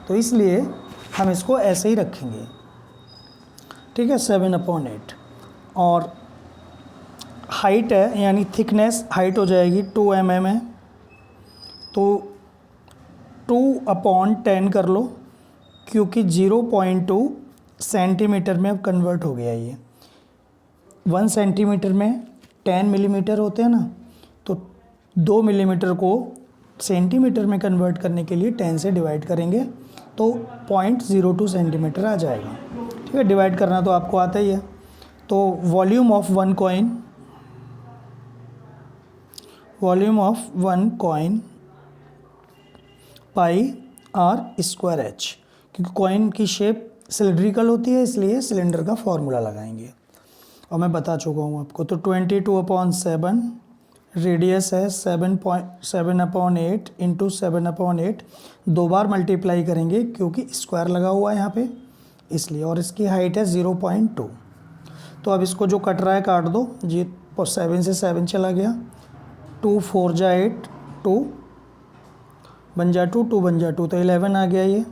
तो इसलिए हम इसको ऐसे ही रखेंगे। ठीक है, 7/8। और हाइट है यानी थिकनेस हाइट हो जाएगी 2 mm है, तो 2/10 कर लो, क्योंकि 0.2 सेंटीमीटर में अब कन्वर्ट हो गया ये। 1 सेंटीमीटर में 10 मिलीमीटर होते हैं ना, तो 2 मिलीमीटर को सेंटीमीटर में कन्वर्ट करने के लिए 10 से डिवाइड करेंगे तो 0.02 सेंटीमीटर आ जाएगा। ठीक है, डिवाइड करना तो आपको आता ही है। तो volume of one coin pi r square h, क्योंकि कॉइन की शेप सिलिंड्रिकल होती है इसलिए सिलेंडर का फॉर्मूला लगाएंगे और मैं बता चुका हूँ आपको। तो 22/7 रेडियस है 7/8 इंटू 7/8, 2 बार मल्टीप्लाई करेंगे क्योंकि स्क्वायर लगा हुआ है यहाँ पे इसलिए, और इसकी हाइट है 0.2। तो अब इसको जो कट रहा है काट दो, ये 7 से 7 चला गया, 2 4 जा 8, 2 बन जा 2, 2 बन जा 2, तो 11 आ गया ये।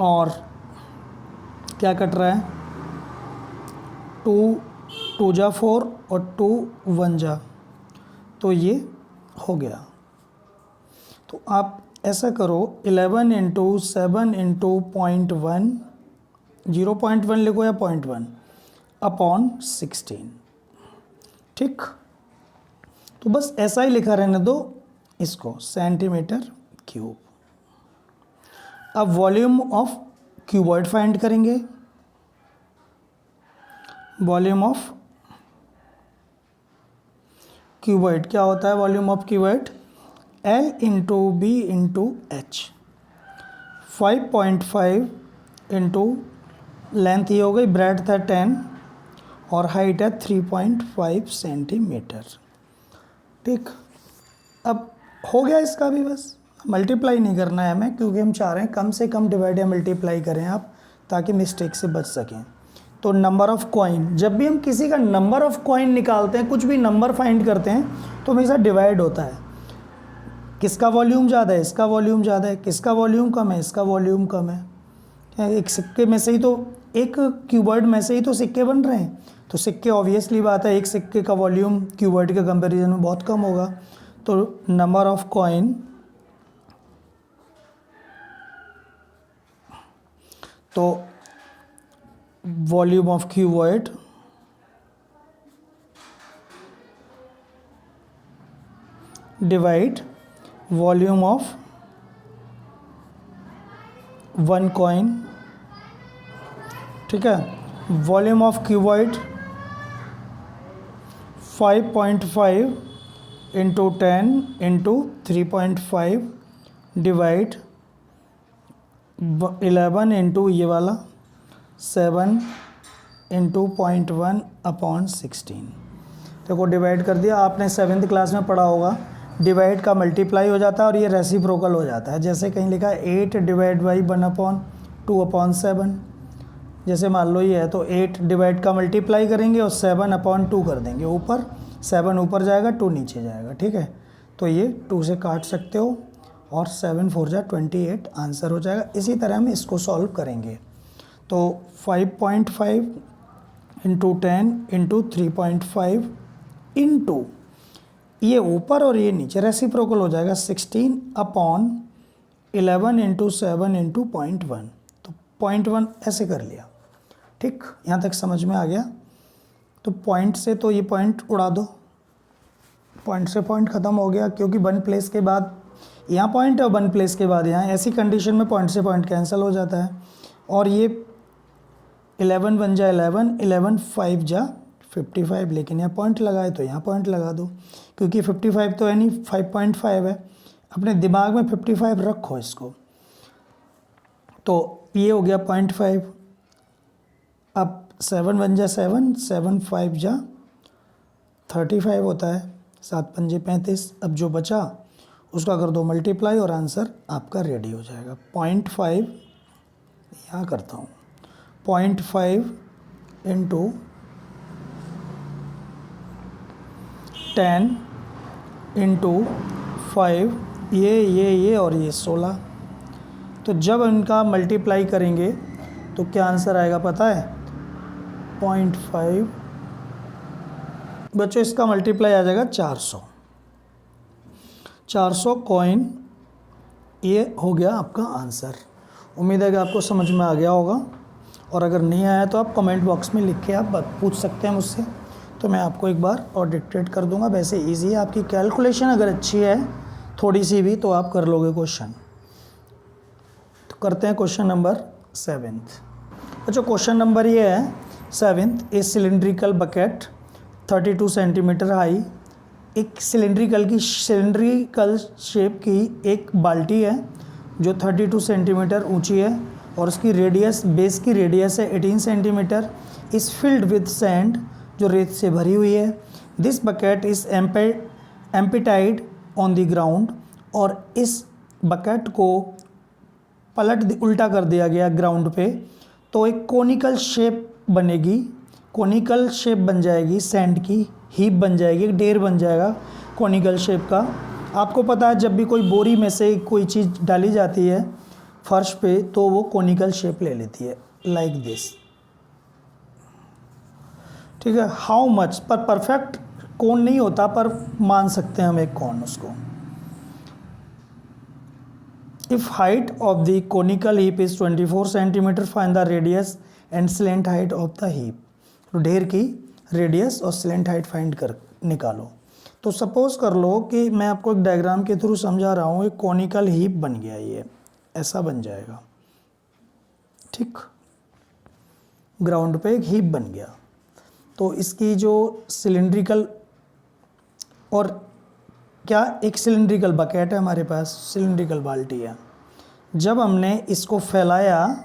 और क्या कट रहा है, 2 जा 4 और 2 1 जा, तो ये हो गया। तो आप ऐसा करो 11 इंटू 7 इंटू 0.1, 0.1 लिखो या 0.1 अपॉन 16। ठीक, तो बस ऐसा ही लिखा रहने दो इसको, सेंटीमीटर क्यूब। अब वॉल्यूम ऑफ क्यूबॉइड फाइंड करेंगे। वॉल्यूम ऑफ क्यूबॉइड क्या होता है, volume of cuboid L into B into H. 5.5 into length ये हो गई, ब्रेड था 10 और हाइट है 3.5 सेंटीमीटर। ठीक, अब हो गया इसका भी, बस मल्टीप्लाई नहीं करना है हमें, क्योंकि हम चाह रहे हैं कम से कम डिवाइड या मल्टीप्लाई करें आप, ताकि मिस्टेक से बच सकें। तो नंबर ऑफ़ कॉइन, जब भी हम किसी का नंबर ऑफ़ कॉइन निकालते हैं, कुछ भी नंबर फाइंड करते हैं तो हमेशा डिवाइड होता है। किसका वॉल्यूम ज़्यादा है, इसका वॉल्यूम ज़्यादा है, किसका वॉल्यूम कम है, इसका वॉल्यूम कम है। एक सिक्के में से ही तो, एक क्यूबॉइड में से ही तो सिक्के बन रहे हैं, तो सिक्के ऑब्वियसली बात है एक सिक्के का वॉल्यूम क्यूबॉइड के कंपैरिजन में बहुत कम होगा। तो नंबर ऑफ कॉइन, तो volume of cuboid divide volume of one coin. ठीक है, volume of cuboid 5.5 into 10 into 3.5 divide 11 into ये वाला 7 इंटू 0.1 अपॉन 16। देखो डिवाइड कर दिया, आपने 7th क्लास में पढ़ा होगा, डिवाइड का मल्टीप्लाई हो जाता है और ये रेसिप्रोकल हो जाता है। जैसे कहीं लिखा है 8 डिवाइड बाई 1/2/7, जैसे मान लो ये है तो 8 डिवाइड का मल्टीप्लाई करेंगे और 7/2 कर देंगे, ऊपर 7 ऊपर जाएगा 2 नीचे जाएगा। ठीक है, तो ये 2 से काट सकते हो और 7 4 जा 28 आंसर हो जाएगा। इसी तरह हम इसको सॉल्व करेंगे। तो 5.5 इंटू 10 इंटू 3.5 इंटू ये ऊपर और ये नीचे रेसिप्रोकल हो जाएगा 16/11 इंटू 7 इंटू 0.1, तो 0.1 ऐसे कर लिया। ठीक, यहाँ तक समझ में आ गया। तो पॉइंट से तो ये पॉइंट उड़ा दो, पॉइंट से पॉइंट ख़त्म हो गया, क्योंकि 1 प्लेस के बाद यहाँ पॉइंट है और 1 प्लेस के बाद यहाँ, ऐसी कंडीशन में पॉइंट से पॉइंट कैंसिल हो जाता है। और ये 11 1 जा 11, 11 5 जा 55, लेकिन यहाँ पॉइंट लगाए तो यहाँ पॉइंट लगा दो, क्योंकि 55 तो है नहीं, 5.5 है। अपने दिमाग में 55 रखो इसको। तो ये हो गया 0.5। अब 7 1 जा 7, 7 5 जा 35 होता है, 7 5 35। अब जो बचा उसका कर दो मल्टीप्लाई और आंसर आपका रेडी हो जाएगा। 0.5 यहाँ करता हूँ, 0.5 इंटू 10 इंटू 5, ये और ये 16। तो जब इनका मल्टीप्लाई करेंगे तो क्या आंसर आएगा पता है, 0.5 बच्चों इसका मल्टीप्लाई आ जाएगा 400। 400 कॉइन, ये हो गया आपका आंसर। उम्मीद है कि आपको समझ में आ गया होगा, और अगर नहीं आया तो आप कमेंट बॉक्स में लिख के आप पूछ सकते हैं मुझसे, तो मैं आपको एक बार और डिक्टेट कर दूंगा। वैसे इजी है, आपकी कैलकुलेशन अगर अच्छी है थोड़ी सी भी तो आप कर लोगे क्वेश्चन। तो करते हैं क्वेश्चन नंबर 7th। अच्छा, क्वेश्चन नंबर ये है 7th। ए सिलेंड्रिकल बकेट 32 सेंटीमीटर हाई, एक सिलेंड्रिकल शेप की एक बाल्टी है जो 32 सेंटीमीटर ऊंची है और उसकी रेडियस, बेस की रेडियस है 18 सेंटीमीटर। इस फिल्ड विद सैंड, जो रेत से भरी हुई है। This bucket is emptied on the ground, और इस बकेट को उल्टा कर दिया गया ग्राउंड पे, तो एक कोनिकल शेप बनेगी, कोनिकल शेप बन जाएगी, सैंड की हीप बन जाएगी, एक ढेर बन जाएगा कोनिकल शेप का। आपको पता है जब भी कोई बोरी में से कोई चीज़ डाली जाती है फर्श पे तो वो कोनिकल शेप ले लेती है, लाइक दिस। ठीक है, हाउ मच, पर परफेक्ट कोन नहीं होता, पर मान सकते हैं हम एक कोन उसको। If height of the conical heap is 24 centimetre, find the radius and slant height of the heap. तो ढेर की रेडियस और स्लेंट हाइट फाइंड कर निकालो। तो सपोज कर लो कि मैं आपको एक डायग्राम के थ्रू समझा रहा हूँ, एक कोनिकल हीप बन गया, ये ऐसा बन जाएगा। ठीक, ग्राउंड पे एक हीप बन गया। तो इसकी जो सिलेंड्रिकल, और क्या एक सिलेंड्रिकल बकेट है हमारे पास, सिलेंड्रिकल बाल्टी है। जब हमने इसको फैलाया,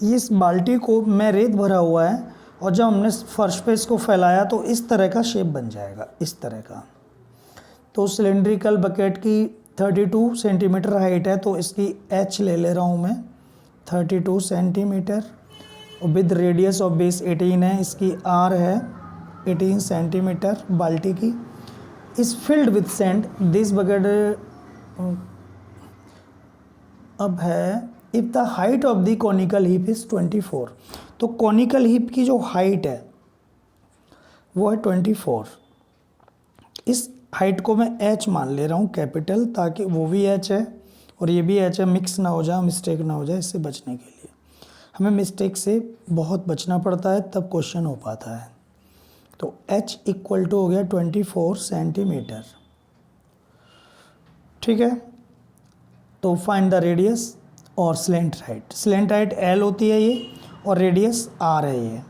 इस बाल्टी को में रेत भरा हुआ है, और जब हमने फर्श पे इसको फैलाया तो इस तरह का शेप बन जाएगा, इस तरह का। तो सिलेंड्रिकल बकेट की 32 सेंटीमीटर हाइट है, तो इसकी h ले रहा हूँ मैं 32 सेंटीमीटर, और विद रेडियस ऑफ बेस 18 है, इसकी r है 18 सेंटीमीटर बाल्टी की। इस filled with sand, this bucket अब है, if the height of the conical heap is 24, तो कॉनिकल हीप की जो हाइट है वो है 24। इस हाइट को मैं h मान ले रहा हूँ कैपिटल, ताकि वो भी h है और ये भी h है, मिक्स ना हो जाए, मिस्टेक ना हो जाए, इससे बचने के लिए। हमें मिस्टेक से बहुत बचना पड़ता है, तब क्वेश्चन हो पाता है। तो h इक्वल टू हो गया 24 सेंटीमीटर। ठीक है, तो फाइंड द रेडियस और slant height. Slant height L होती है ये, और रेडियस R है ये।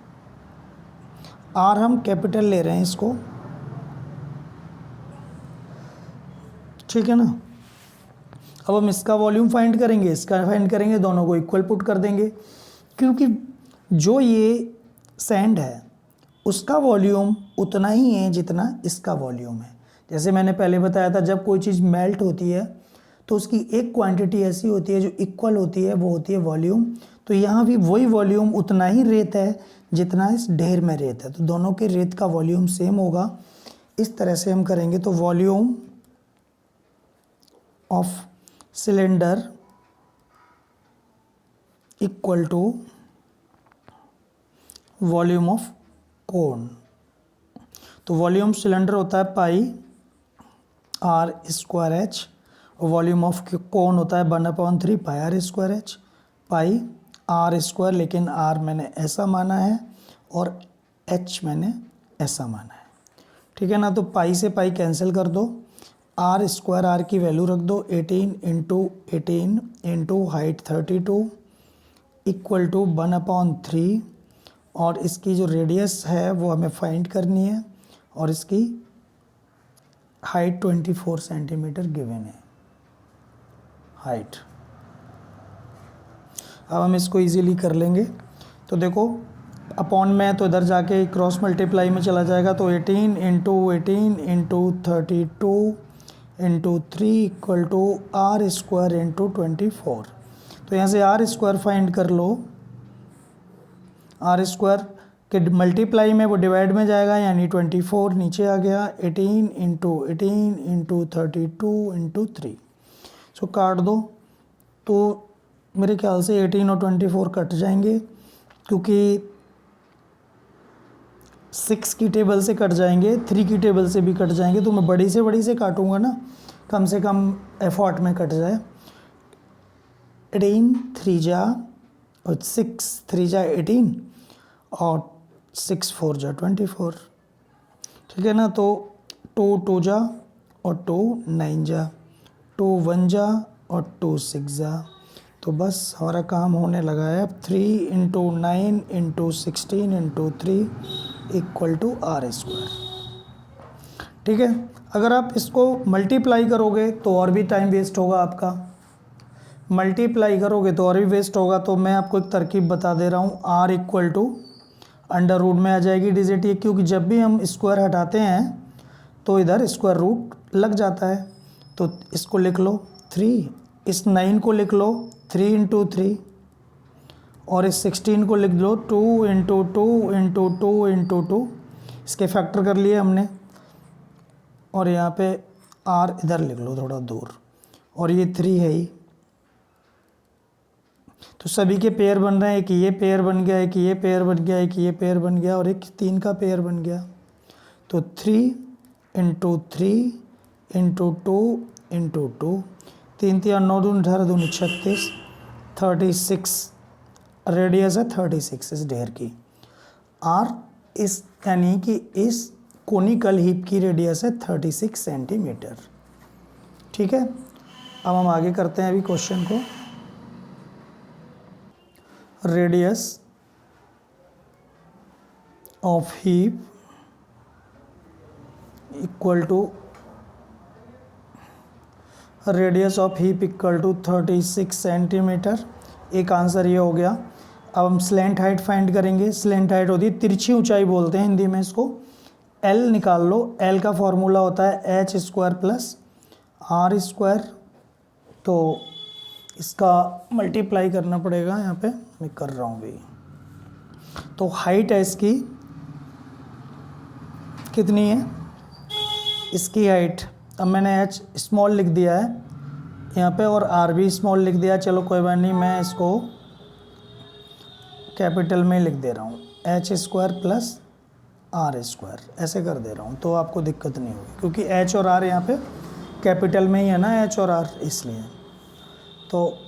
R हम कैपिटल ले रहे हैं इसको, ठीक है ना। अब हम इसका वॉल्यूम फाइंड करेंगे, इसका फाइंड करेंगे, दोनों को इक्वल पुट कर देंगे, क्योंकि जो ये सैंड है उसका वॉल्यूम उतना ही है जितना इसका वॉल्यूम है। जैसे मैंने पहले बताया था, जब कोई चीज़ मेल्ट होती है तो उसकी एक क्वांटिटी ऐसी होती है जो इक्वल होती है, वो होती है वॉल्यूम। तो यहाँ भी वही वॉल्यूम, उतना ही रेत है जितना इस ढेर में रेत है, तो दोनों के रेत का वॉल्यूम सेम होगा। इस तरह से हम करेंगे तो volume of cylinder equal to volume of cone. तो वॉल्यूम सिलेंडर होता है पाई r स्क्वायर एच, और वॉल्यूम ऑफ कोन होता है 1/3 pi r square H, pi r square, लेकिन r मैंने ऐसा माना है और h मैंने ऐसा माना है। ठीक है ना, तो पाई से पाई कैंसिल कर दो, r स्क्वायर r की वैल्यू रख दो 18 into 18 into height 32 equal to 1/3, और इसकी जो रेडियस है वो हमें फाइंड करनी है, और इसकी हाइट 24 सेंटीमीटर गिवन है हाइट। अब हम इसको इजीली कर लेंगे। तो देखो अपॉन में, तो इधर जाके क्रॉस मल्टीप्लाई में चला जाएगा, तो 18 into 18 into 32 into 3 equal to r square into 24। तो यहाँ से r स्क्वायर फाइंड कर लो, r स्क्वायर के मल्टीप्लाई में वो डिवाइड में जाएगा, यानी 24 नीचे आ गया, 18 इंटू 18 इंटू 32 इंटू 3। सो काट दो, तो मेरे ख्याल से 18 और 24 कट जाएंगे, क्योंकि 6 की टेबल से कट जाएंगे, 3 की टेबल से भी कट जाएंगे, तो मैं बड़ी से काटूंगा ना, कम से कम एफर्ट में कट जाए। 18 3 जा और 6 3 जा 18 और 6 4 जा 24, ठीक है ना। तो 2 2 जा और 2 9 जा, 2 1 जा और 2 6 जा। तो बस हमारा काम होने लगा है। अब 3 × 9 × 16 × 3 = r², ठीक है। अगर आप इसको मल्टीप्लाई करोगे तो और भी टाइम वेस्ट होगा आपका, मल्टीप्लाई करोगे तो और भी वेस्ट होगा। तो मैं आपको एक तरकीब बता दे रहा हूँ, r अंडर रूट में आ जाएगी डिजिट ये, क्योंकि जब भी हम स्क्वायर हटाते हैं तो इधर स्क्वायर रूट लग जाता है। तो इसको लिख लो 3, इस 9 को लिख लो 3 × 3 और इस 16 को लिख लो 2 × 2 × 2 × 2। इसके फैक्टर कर लिए हमने, और यहाँ पे r इधर लिख लो थोड़ा दूर, और ये 3 है ही। तो सभी के पेयर बन रहे हैं, एक ये पेयर बन गया, एक ये पेयर बन गया, एक ये पेयर बन गया और एक 3 का पेयर बन गया। तो 3 × 3 × 2 × 2, 3 3 9 2 18 2 36, 36 रेडियस है 36 इस ढेर की। r इस यानी कि इस कोनिकल हीप की रेडियस है 36 सेंटीमीटर, ठीक है। अब हम आगे करते हैं अभी क्वेश्चन को। Radius of heap equal to 36 centimetre. एक आंसर ये हो गया। अब हम स्लैंट हाइट फाइंड करेंगे। स्लैंट हाइट होती है तिरछी ऊंचाई, बोलते हैं हिंदी में इसको। L निकाल लो। L का फॉर्मूला होता है h² + r²। तो इसका मल्टीप्लाई करना पड़ेगा, यहाँ पे मैं कर रहा हूँ भाई। तो हाइट है इसकी कितनी है, इसकी हाइट, अब मैंने h स्मॉल लिख दिया है यहाँ पे और r भी स्मॉल लिख दिया। चलो कोई बात नहीं, मैं इसको कैपिटल में लिख दे रहा हूँ, h² + r², ऐसे कर दे रहा हूँ, तो आपको दिक्कत नहीं होगी, क्योंकि h और r यहाँ पे कैपिटल में ही है ना, h और r, इसलिए। तो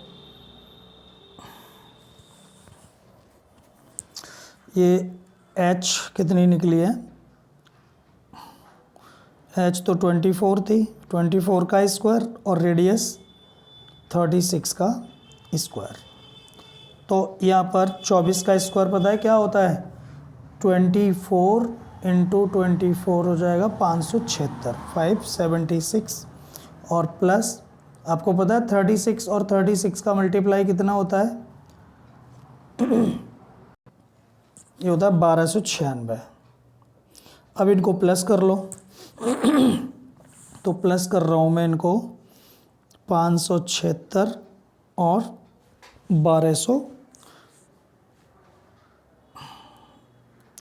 ये h कितनी निकली है, h तो 24 थी, 24 का स्क्वायर और रेडियस 36 का स्क्वायर। तो यहाँ पर 24 का स्क्वायर पता है क्या होता है, 24 × 24 हो जाएगा 576, 576। और प्लस आपको पता है 36 और 36 का मल्टीप्लाई कितना होता है, ये होता है 1296। अब इनको प्लस कर लो। तो प्लस कर रहा हूँ मैं इनको, 576 और 1200,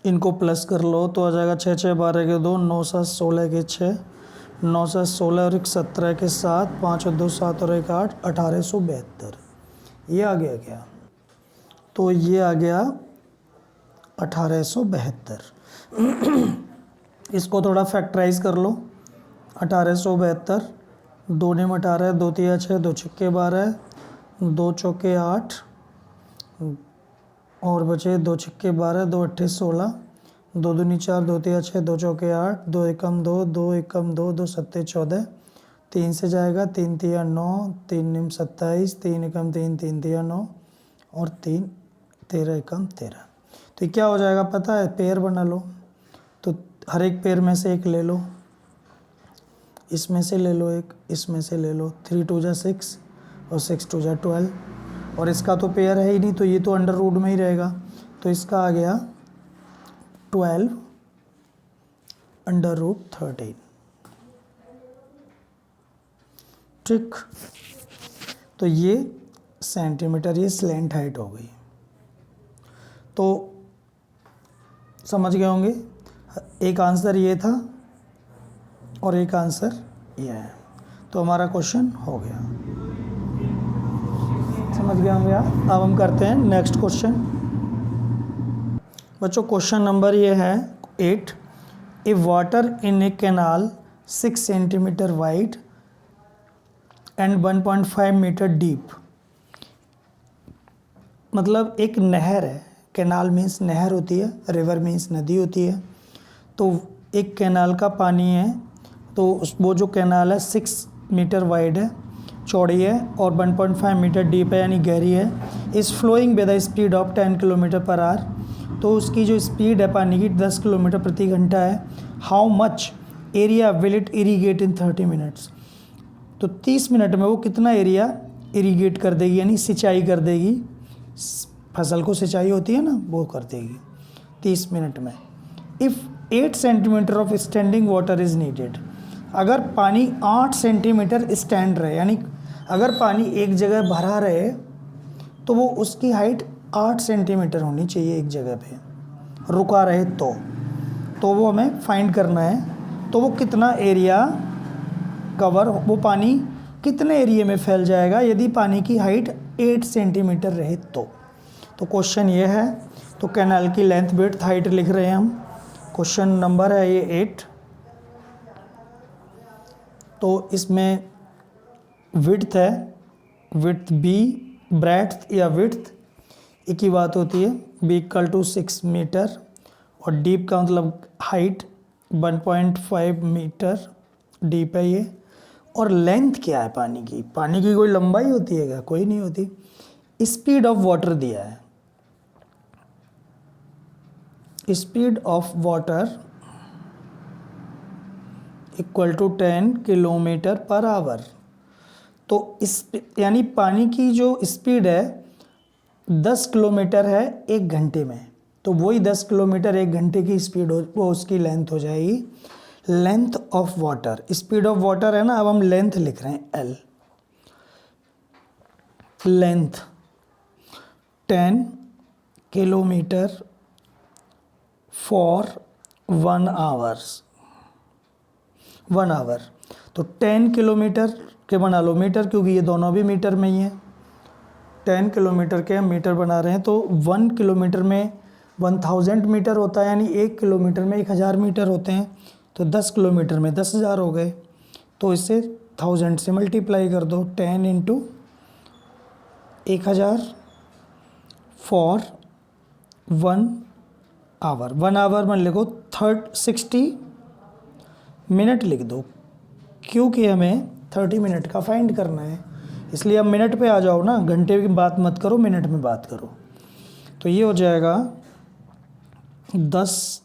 इनको प्लस कर लो तो आ जाएगा 6 6 12 के 2, 9 7 16 के 6, 9 7 16 और 1 17 के 7, 5 और 2 7 और 1 8, 1872। ये आ गया क्या, तो ये आ गया 1872। इसको थोड़ा फैक्टराइज कर लो। 1872, 2 ने 18, 2 तिया 6, 2 छक्के 12, 2 चौके 8 और बचे 2 छक्के 12, 2 अट्ठे 16, 2 दूनी 4, 2 तिया 6, 2 चौके 8, 2 एकम 2, 2 एकम 2, 2 सत्ते 14, 3 से जाएगा, 3 तिया 9, 3 निम 27, 3 एकम 3, 3 तिया 9 और 3 13 एकम 13। तो ये क्या हो जाएगा पता है, पेयर बना लो। तो हर एक पेयर में से एक ले लो, इसमें से ले लो एक, इसमें से ले लो। 3 2 जा 6 और 6 2 जा 12, और इसका तो पेयर है ही नहीं, तो ये तो अंडर रूट में ही रहेगा। तो इसका आ गया 12 √ 13, ठीक। तो ये सेंटीमीटर, ये स्लैंट हाइट हो गई। तो समझ गए होंगे, एक आंसर ये था और एक आंसर ये है। तो हमारा क्वेश्चन हो गया, समझ गए होंगे आप। अब हम करते हैं नेक्स्ट क्वेश्चन। बच्चों क्वेश्चन नंबर ये है, 8. If water in a canal 6 centimeter wide and 1.5 metre deep, मतलब एक नहर है, कैनाल मीन्स नहर होती है, रिवर मीन्स नदी होती है। तो एक कैनाल का पानी है, तो वो जो कैनाल है 6 मीटर वाइड है, चौड़ी है, और 1.5 मीटर डीप है यानी गहरी है। Is flowing with the speed of 10 kilometre per hour, तो उसकी जो स्पीड है पानी की 10 किलोमीटर प्रति घंटा है। How much area will it irrigate in 30 minutes, तो 30 मिनट में वो कितना एरिया इरीगेट कर देगी यानी सिंचाई कर देगी, फसल को सिंचाई होती है ना वो कर देगी 30 मिनट में। If 8 centimetre of standing water is needed, अगर पानी 8 सेंटीमीटर स्टैंड रहे यानी अगर पानी एक जगह भरा रहे तो वो उसकी हाइट 8 सेंटीमीटर होनी चाहिए एक जगह पे, रुका रहे तो वो हमें फाइंड करना है। तो वो कितना एरिया कवर, वो पानी कितने एरिया में फैल जाएगा यदि पानी की हाइट 8 सेंटीमीटर रहे तो क्वेश्चन ये है। तो कैनाल की लेंथ विड्थ हाइट लिख रहे हैं हम, क्वेश्चन नंबर है ये 8। तो इसमें विड्थ है, विड्थ बी, ब्रेड्थ या विड्थ एक ही बात होती है, बी इक्वल टू 6 मीटर, और डीप का मतलब हाइट 1.5 मीटर डीप है ये। और लेंथ क्या है पानी की, पानी की कोई लंबाई होती है क्या, कोई नहीं होती। स्पीड ऑफ वाटर दिया है, speed of water equal to 10 kilometre per hour. तो इस यानी पानी की जो स्पीड है 10 किलोमीटर है एक घंटे में, तो वही 10 किलोमीटर एक घंटे की स्पीड हो, वो उसकी लेंथ हो जाएगी। Length of water, speed of water है ना, अब हम लेंथ लिख रहे हैं L, length 10 kilometre for 1 hours, 1 hour. तो 10 किलोमीटर के बना लो मीटर, क्योंकि ये दोनों भी मीटर में ही है। 10 किलोमीटर के हम मीटर बना रहे हैं, तो 1 किलोमीटर में 1000 मीटर होता है, यानी 1 किलोमीटर में 1000 मीटर होते हैं। तो 10 किलोमीटर में 10,000 हो गए, तो इसे 1000 से मल्टीप्लाई कर दो, 10 इंटू 1000 फॉर 1 आवर। 1 आवर में लिखो 60 मिनट लिख दो, क्योंकि हमें 30 मिनट का फाइंड करना है, इसलिए अब मिनट पे आ जाओ ना, घंटे की बात मत करो, मिनट में बात करो। तो ये हो जाएगा 10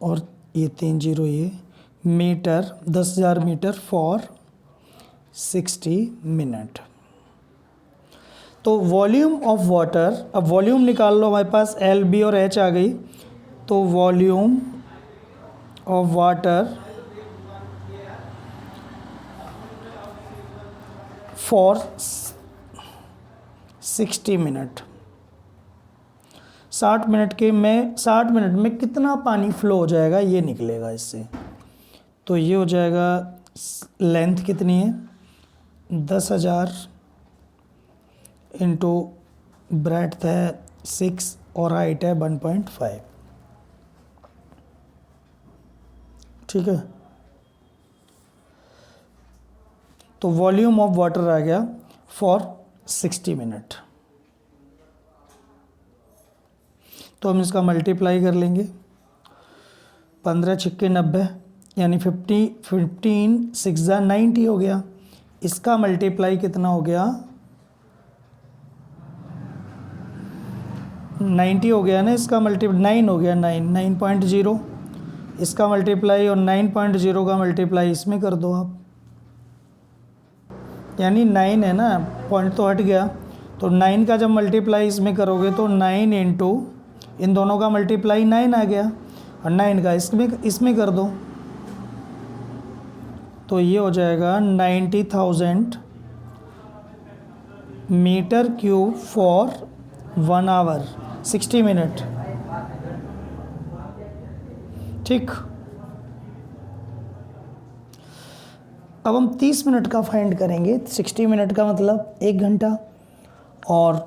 और ये 3 जीरो, ये मीटर 10,000 मीटर फॉर 60 मिनट। तो वॉल्यूम ऑफ वाटर, अब वॉल्यूम निकाल लो, हमारे पास एल बी और एच आ गई। तो volume of water for 60 minute, 60 minute में कितना पानी फ्लो हो जाएगा ये निकलेगा इससे। तो ये हो जाएगा, लेंथ कितनी है 10,000 इंटू ब्रेड्थ है 6 और हाइट है 1.5, ठीक है। तो वॉल्यूम ऑफ वाटर आ गया फॉर 60 मिनट। तो हम इसका मल्टीप्लाई कर लेंगे, 15 छिक्के 90 यानी 15 6 90 हो गया। इसका मल्टीप्लाई कितना हो गया 90 हो गया ना, इसका मल्टीप्लाई 9 हो गया, 9.0 इसका मल्टीप्लाई, और 9.0 का मल्टीप्लाई इसमें कर दो आप, यानी 9 है ना, पॉइंट तो हट गया। तो 9 का जब मल्टीप्लाई इसमें करोगे तो 9 इंटू इन दोनों का मल्टीप्लाई 9 आ गया, और 9 का इसमें कर दो, तो ये हो जाएगा 90,000 metre cube for 1 hour 60 minute, ठीक। अब हम 30 मिनट का फाइंड करेंगे। 60 मिनट का मतलब 1 घंटा, और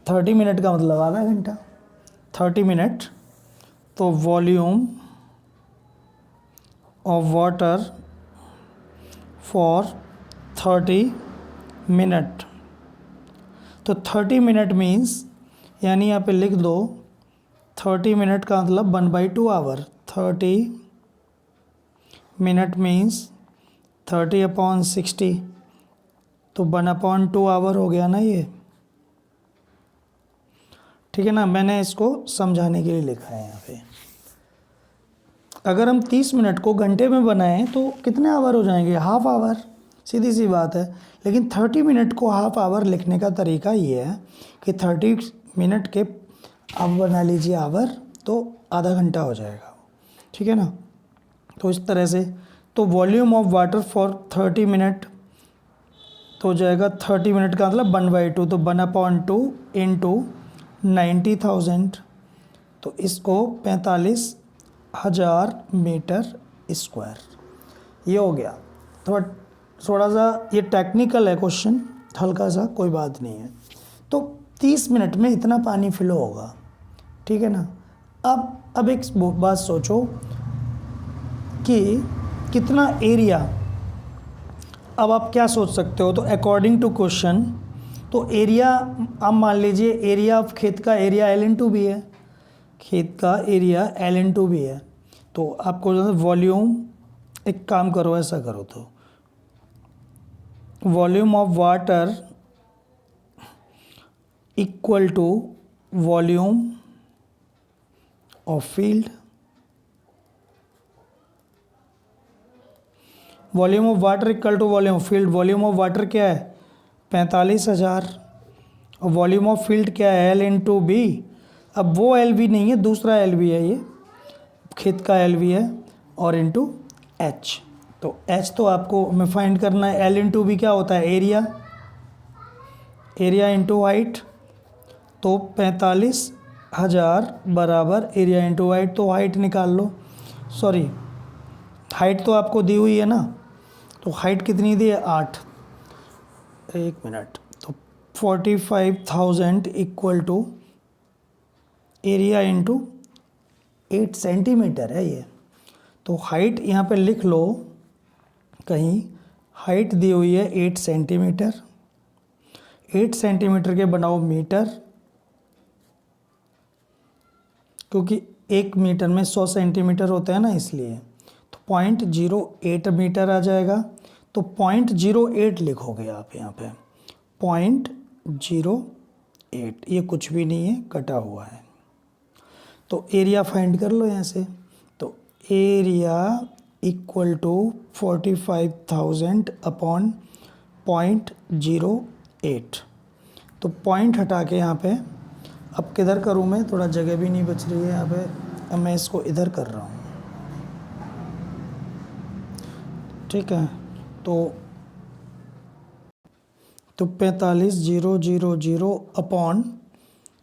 30 मिनट का मतलब आधा घंटा। 30 मिनट तो volume of water for 30 minute. तो 30 मिनट मीन्स यानी यहाँ पे लिख दो 30 मिनट का मतलब 1/2 आवर। 30 मिनट मीन्स 30/60, तो 1/2 आवर हो गया ना ये, ठीक है ना। मैंने इसको समझाने के लिए लिखा है यहाँ पे। अगर हम 30 मिनट को घंटे में बनाएं तो कितने आवर हो जाएंगे? हाफ आवर, सीधी सी बात है। लेकिन 30 मिनट को हाफ आवर लिखने का तरीका ये है कि 30 मिनट के आप बना लीजिए आवर, तो आधा घंटा हो जाएगा, ठीक है ना। तो इस तरह से तो volume of water for 30 minute तो हो जाएगा 30 मिनट का मतलब 1/2, तो 1/2 इंटू 90,000, तो इसको 45,000 मीटर स्क्वायर, ये हो गया। थोड़ा सा ये टेक्निकल है क्वेश्चन, हल्का सा, कोई बात नहीं है। तो 30 मिनट में इतना पानी फ्लो होगा, ठीक है ना। अब एक बात सोचो कि कितना एरिया, अब आप क्या सोच सकते हो? तो अकॉर्डिंग टू क्वेश्चन तो एरिया, अब मान लीजिए एरिया ऑफ खेत का एरिया L/2 भी है, खेत का एरिया L/2 भी है। तो आपको वॉल्यूम, एक काम करो, ऐसा करो, तो volume of water equal to volume of field. Volume of water equal to volume of field. Volume of water क्या है? 45,000, और वॉल्यूम ऑफ फील्ड क्या है? L/B। अब वो LV नहीं है, दूसरा LV है, ये खेत का LV है, और इंटू H। तो H तो आपको हमें फाइंड करना है। L/B क्या होता है? Area into height. तो 45,000 बराबर एरिया इंटू हाइट, तो हाइट निकाल लो। सॉरी, हाइट तो आपको दी हुई है ना, तो हाइट कितनी दी है? 8। एक मिनट, तो 45,000 equal to area into 8 centimetre है ये। तो हाइट यहाँ पे लिख लो कहीं, हाइट दी हुई है 8 सेंटीमीटर। 8 सेंटीमीटर के बनाओ मीटर, क्योंकि 1 मीटर में 100 सेंटीमीटर होता है ना, इसलिए। तो 0.08 मीटर आ जाएगा। तो 0.08 लिखोगे आप यहाँ पे, 0.08, ये कुछ भी नहीं है, कटा हुआ है। तो एरिया फाइंड कर लो यहाँ से। तो एरिया इक्वल टू 45,000 अपॉन 0.08। तो पॉइंट हटा के यहाँ पे, अब किधर करूँ मैं? थोड़ा जगह भी नहीं बच रही है यहाँ पे, अब मैं इसको इधर कर रहा हूँ, ठीक है। तो 45,000 अपॉन,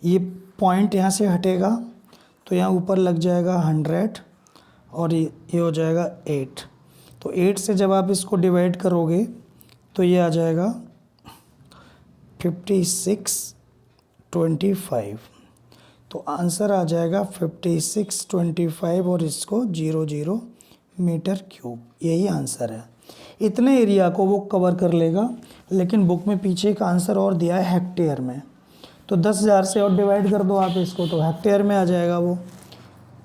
ये पॉइंट यहाँ से हटेगा, तो यहाँ ऊपर लग जाएगा 100, और ये हो जाएगा 8। तो 8 से जब आप इसको डिवाइड करोगे तो ये आ जाएगा 5625। तो आंसर आ जाएगा 5625, और इसको 00 मीटर क्यूब, यही आंसर है। इतने एरिया को वो कवर कर लेगा। लेकिन बुक में पीछे एक आंसर और दिया है हेक्टेयर में, तो 10,000 से और डिवाइड कर दो आप इसको, तो हेक्टेयर में आ जाएगा वो।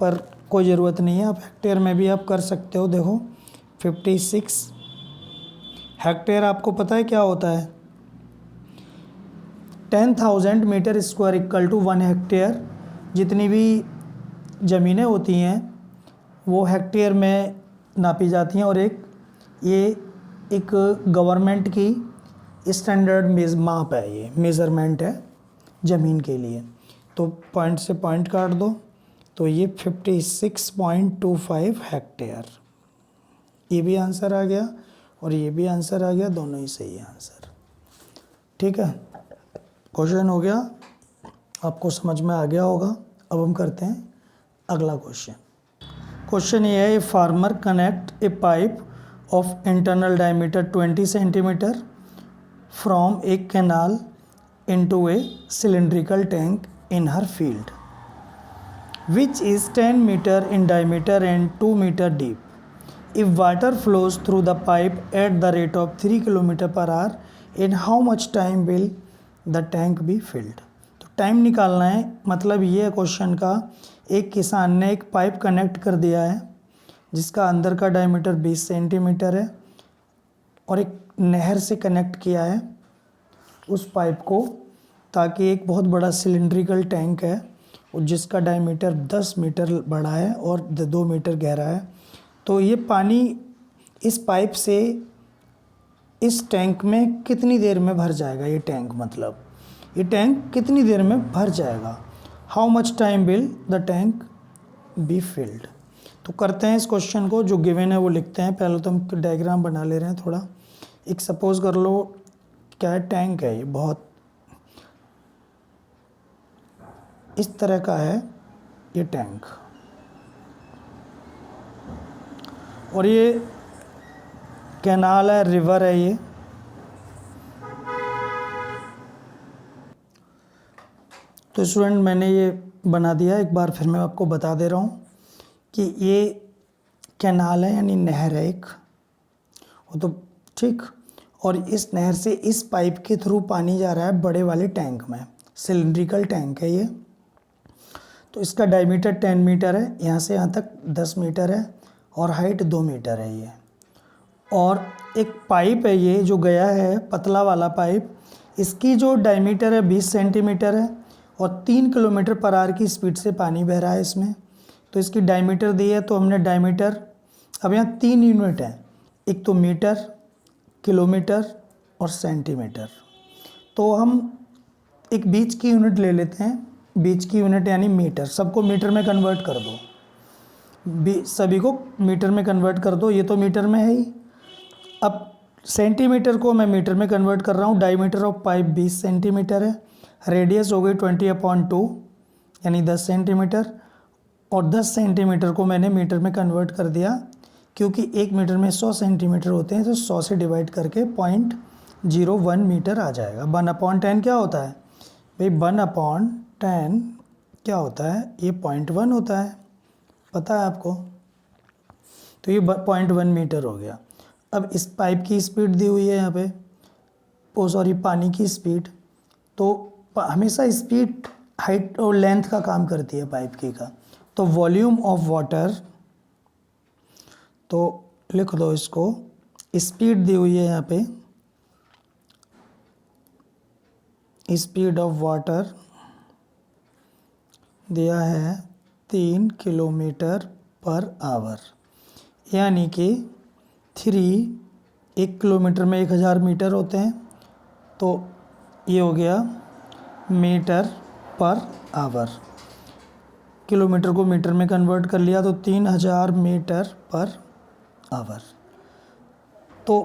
पर कोई ज़रूरत नहीं है, आप हेक्टेयर में भी आप कर सकते हो। देखो 56 हेक्टेयर आपको पता है क्या होता है? 10,000 metre square equal to 1 hectare. जितनी भी ज़मीनें होती हैं वो हेक्टेयर में नापी जाती हैं, और ये एक गवर्नमेंट की स्टैंडर्ड माप है, ये मेज़रमेंट है ज़मीन के लिए। तो पॉइंट से पॉइंट काट दो, तो ये 56.25 हेक्टेयर, ये भी आंसर आ गया और ये भी आंसर आ गया, दोनों ही सही है आंसर, ठीक है। क्वेश्चन हो गया, आपको समझ में आ गया होगा। अब हम करते हैं अगला क्वेश्चन। क्वेश्चन ये है, a farmer connect A pipe of internal diameter 20 centimetre from A canal into A cylindrical tank in her field. which is 10 meter in diameter and 2 meter deep. If water flows through the pipe at the rate of 3 km per hour, in how much time will the tank be filled? तो time निकालना है, मतलब ये है question का, एक किसान ने एक पाइप कनेक्ट कर दिया है जिसका अंदर का डायमीटर 20 सेंटीमीटर है और एक नहर से कनेक्ट किया है उस पाइप को, ताकि एक बहुत बड़ा सिलिंड्रिकल टैंक है और जिसका डायमीटर 10 मीटर बड़ा है और 2 मीटर गहरा है। तो ये पानी इस पाइप से इस टैंक में कितनी देर में भर जाएगा? ये टैंक मतलब ये टैंक कितनी देर में भर जाएगा? How much time will the tank be filled? तो करते हैं इस क्वेश्चन को, जो गिवन है वो लिखते हैं। पहले तो हम डायग्राम बना ले रहे हैं थोड़ा। एक सपोज कर लो, क्या है, टैंक है, ये बहुत इस तरह का है ये टैंक, और ये कैनाल है, रिवर है ये। तो स्टूडेंट मैंने ये बना दिया, एक बार फिर मैं आपको बता दे रहा हूँ कि ये कैनाल है यानी नहर है एक, वो तो ठीक, और इस नहर से इस पाइप के थ्रू पानी जा रहा है बड़े वाले टैंक में, सिलिंड्रिकल टैंक है ये। तो इसका डायमीटर 10 मीटर है, यहाँ से यहाँ तक 10 मीटर है और हाइट 2 मीटर है ये। और एक पाइप है ये जो गया है, पतला वाला पाइप, इसकी जो डायमीटर है 20 सेंटीमीटर है और 3 किलोमीटर पर आवर की स्पीड से पानी बह रहा है इसमें। तो इसकी डायमीटर दी है, तो हमने डायमीटर, अब यहाँ 3 यूनिट है, एक तो मीटर, किलोमीटर और सेंटीमीटर। तो हम एक बीच की यूनिट ले लेते हैं, बीच की यूनिट यानी मीटर, सबको मीटर में कन्वर्ट कर दो, सभी को मीटर में कन्वर्ट कर दो, ये तो मीटर में है ही। अब सेंटीमीटर को मैं मीटर में कन्वर्ट कर रहा हूँ। डायमीटर ऑफ पाइप 20 सेंटीमीटर है, रेडियस हो गई 20/2 यानी 10 सेंटीमीटर, और 10 सेंटीमीटर को मैंने मीटर में कन्वर्ट कर दिया, क्योंकि एक मीटर में 100 सेंटीमीटर होते हैं, तो 100 से डिवाइड करके 0.01 मीटर आ जाएगा। 1/10 क्या होता है भाई? 1/10 क्या होता है? ये 0.1 होता है, पता है आपको। तो ये 0.1 मीटर हो गया। अब इस पाइप की स्पीड दी हुई है यहाँ पे, पानी की स्पीड। तो हमेशा स्पीड हाइट और लेंथ का काम करती है पाइप की का। तो वॉल्यूम ऑफ वाटर, तो लिख दो इसको, स्पीड दी हुई है यहाँ पे, स्पीड ऑफ वाटर दिया है 3 किलोमीटर पर आवर, यानी कि 1 किलोमीटर में 1000 मीटर होते हैं, तो ये हो गया मीटर पर आवर। किलोमीटर को मीटर में कन्वर्ट कर लिया तो 3000 मीटर पर आवर। तो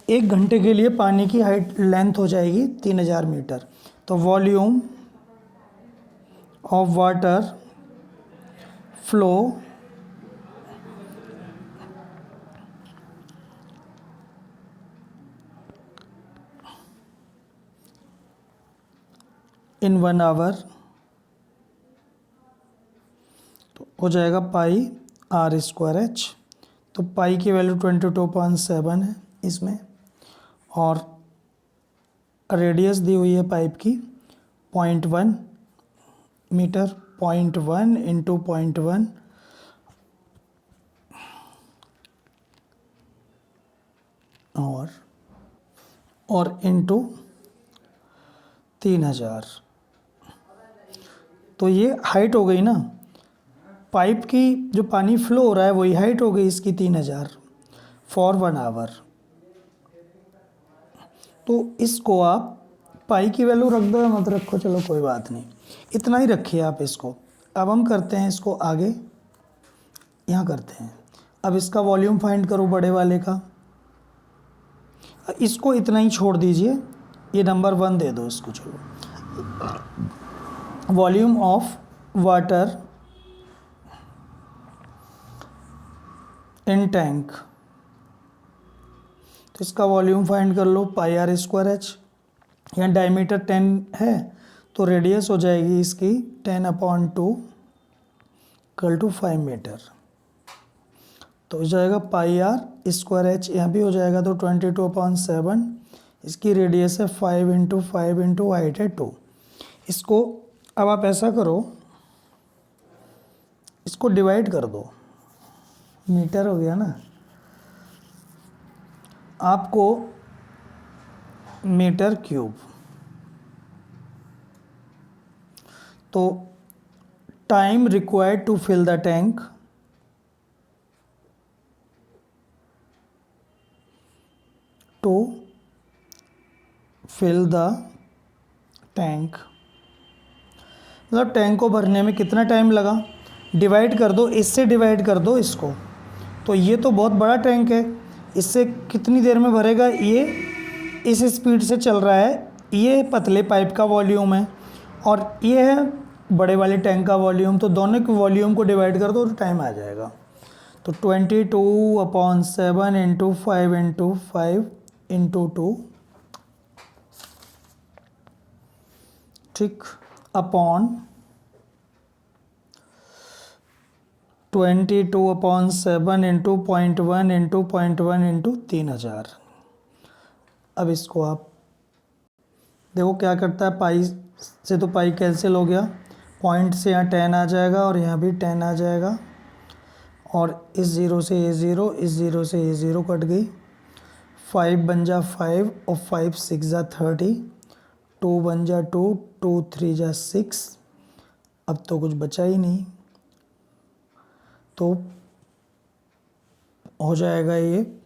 1 घंटे के लिए पानी की हाइट लेंथ हो जाएगी 3000 मीटर। तो volume of water flow in 1 hour, तो हो जाएगा पाई r²h। तो पाई की वैल्यू 22.7 है इसमें, और रेडियस दी हुई है पाइप की 0.1 मीटर, 0.1 इंटू 0.1 और इंटू 3000। तो ये हाइट हो गई ना, पाइप की जो पानी फ्लो हो रहा है वही हाइट हो गई इसकी 3000 फॉर 1 आवर। तो इसको आप पाई की वैल्यू रख दो या मत रखो, चलो कोई बात नहीं, इतना ही रखिए आप इसको। अब हम करते हैं इसको आगे, यहाँ करते हैं। अब इसका वॉल्यूम फाइंड करो बड़े वाले का, इसको इतना ही छोड़ दीजिए, ये नंबर 1 दे दो इसको। चलो, volume of water in tank, तो इसका वॉल्यूम फाइंड कर लो, पाई r²h। यहाँ डायमीटर 10 है, तो रेडियस हो जाएगी इसकी 10/2 इक्वल टू 5 मीटर। तो हो जाएगा पाई आर स्क्वायर एच, यहाँ भी हो जाएगा तो 22/7। इसकी रेडियस है 5 इंटू 5 इंटू हाइट है 2। इसको अब आप ऐसा करो, इसको डिवाइड कर दो, मीटर हो गया ना, आपको मीटर क्यूब। तो time required to fill the tank, to fill the tank, मतलब टैंक को भरने में कितना टाइम लगा, डिवाइड कर दो, इससे डिवाइड कर दो इसको। तो ये तो बहुत बड़ा टैंक है, इससे कितनी देर में भरेगा, ये इस स्पीड से चल रहा है, ये पतले पाइप का वॉल्यूम है और ये है बड़े वाले टैंक का वॉल्यूम। तो दोनों के वॉल्यूम को डिवाइड कर दो तो टाइम आ जाएगा। तो 22/7 इंटू 5 इंटू 5 इंटू 2, ठीक, अपॉन 22/7 इंटू 0.1 इंटू 0.1 इंटू 3000। अब इसको आप देखो क्या करता है, पाई से तो पाई कैंसिल हो गया, पॉइंट से यहाँ 10 आ जाएगा और यहाँ भी 10 आ जाएगा, और इस ज़ीरो से ये ज़ीरो, इस ज़ीरो से ये ज़ीरो कट गई, 5 बन जा 5 और 5 6 जा 30, 2 बन जा 2, 2 3 जा 6। अब तो कुछ बचा ही नहीं, तो हो जाएगा ये,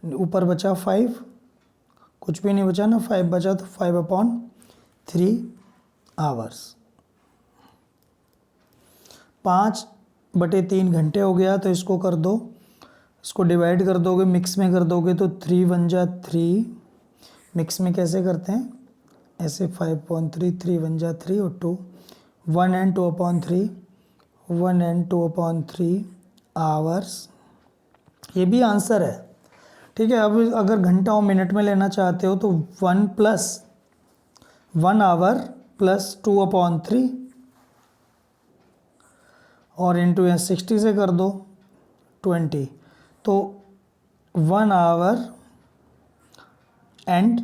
ऊपर बचा 5, कुछ भी नहीं बचा ना, 5 बचा, तो 5/3 आवर्स, 5/3 घंटे हो गया। तो इसको कर दो, इसको डिवाइड कर दोगे, मिक्स में कर दोगे तो 3 बन जा 3, मिक्स में कैसे करते हैं, ऐसे 5/3, 3 बन जा 3 और 2, 1 and 2/3, 1 and 2/3 आवर्स। ये भी आंसर है, ठीक है। अब अगर घंटा और मिनट में लेना चाहते हो तो 1 आवर प्लस 2/3 और इंटू यहाँ 60 से कर दो 20, तो 1 आवर एंड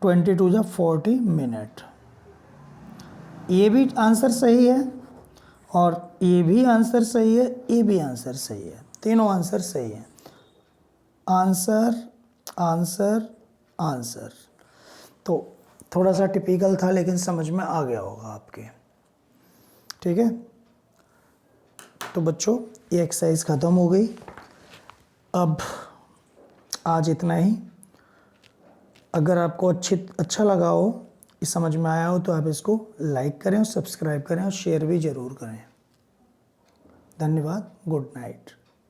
22 जा 40 मिनट। ये भी आंसर सही है और ये भी आंसर सही है, ये भी आंसर सही है, तीनों आंसर सही है। Answer answer answer. तो थोड़ा सा टिपिकल था लेकिन समझ में आ गया होगा आपके, ठीक है। तो बच्चों ये एक्सरसाइज ख़त्म हो गई। अब आज इतना ही। अगर आपको अच्छा लगा हो, ये समझ में आया हो, तो आप इसको लाइक करें और सब्सक्राइब करें और शेयर भी ज़रूर करें। धन्यवाद। Good night.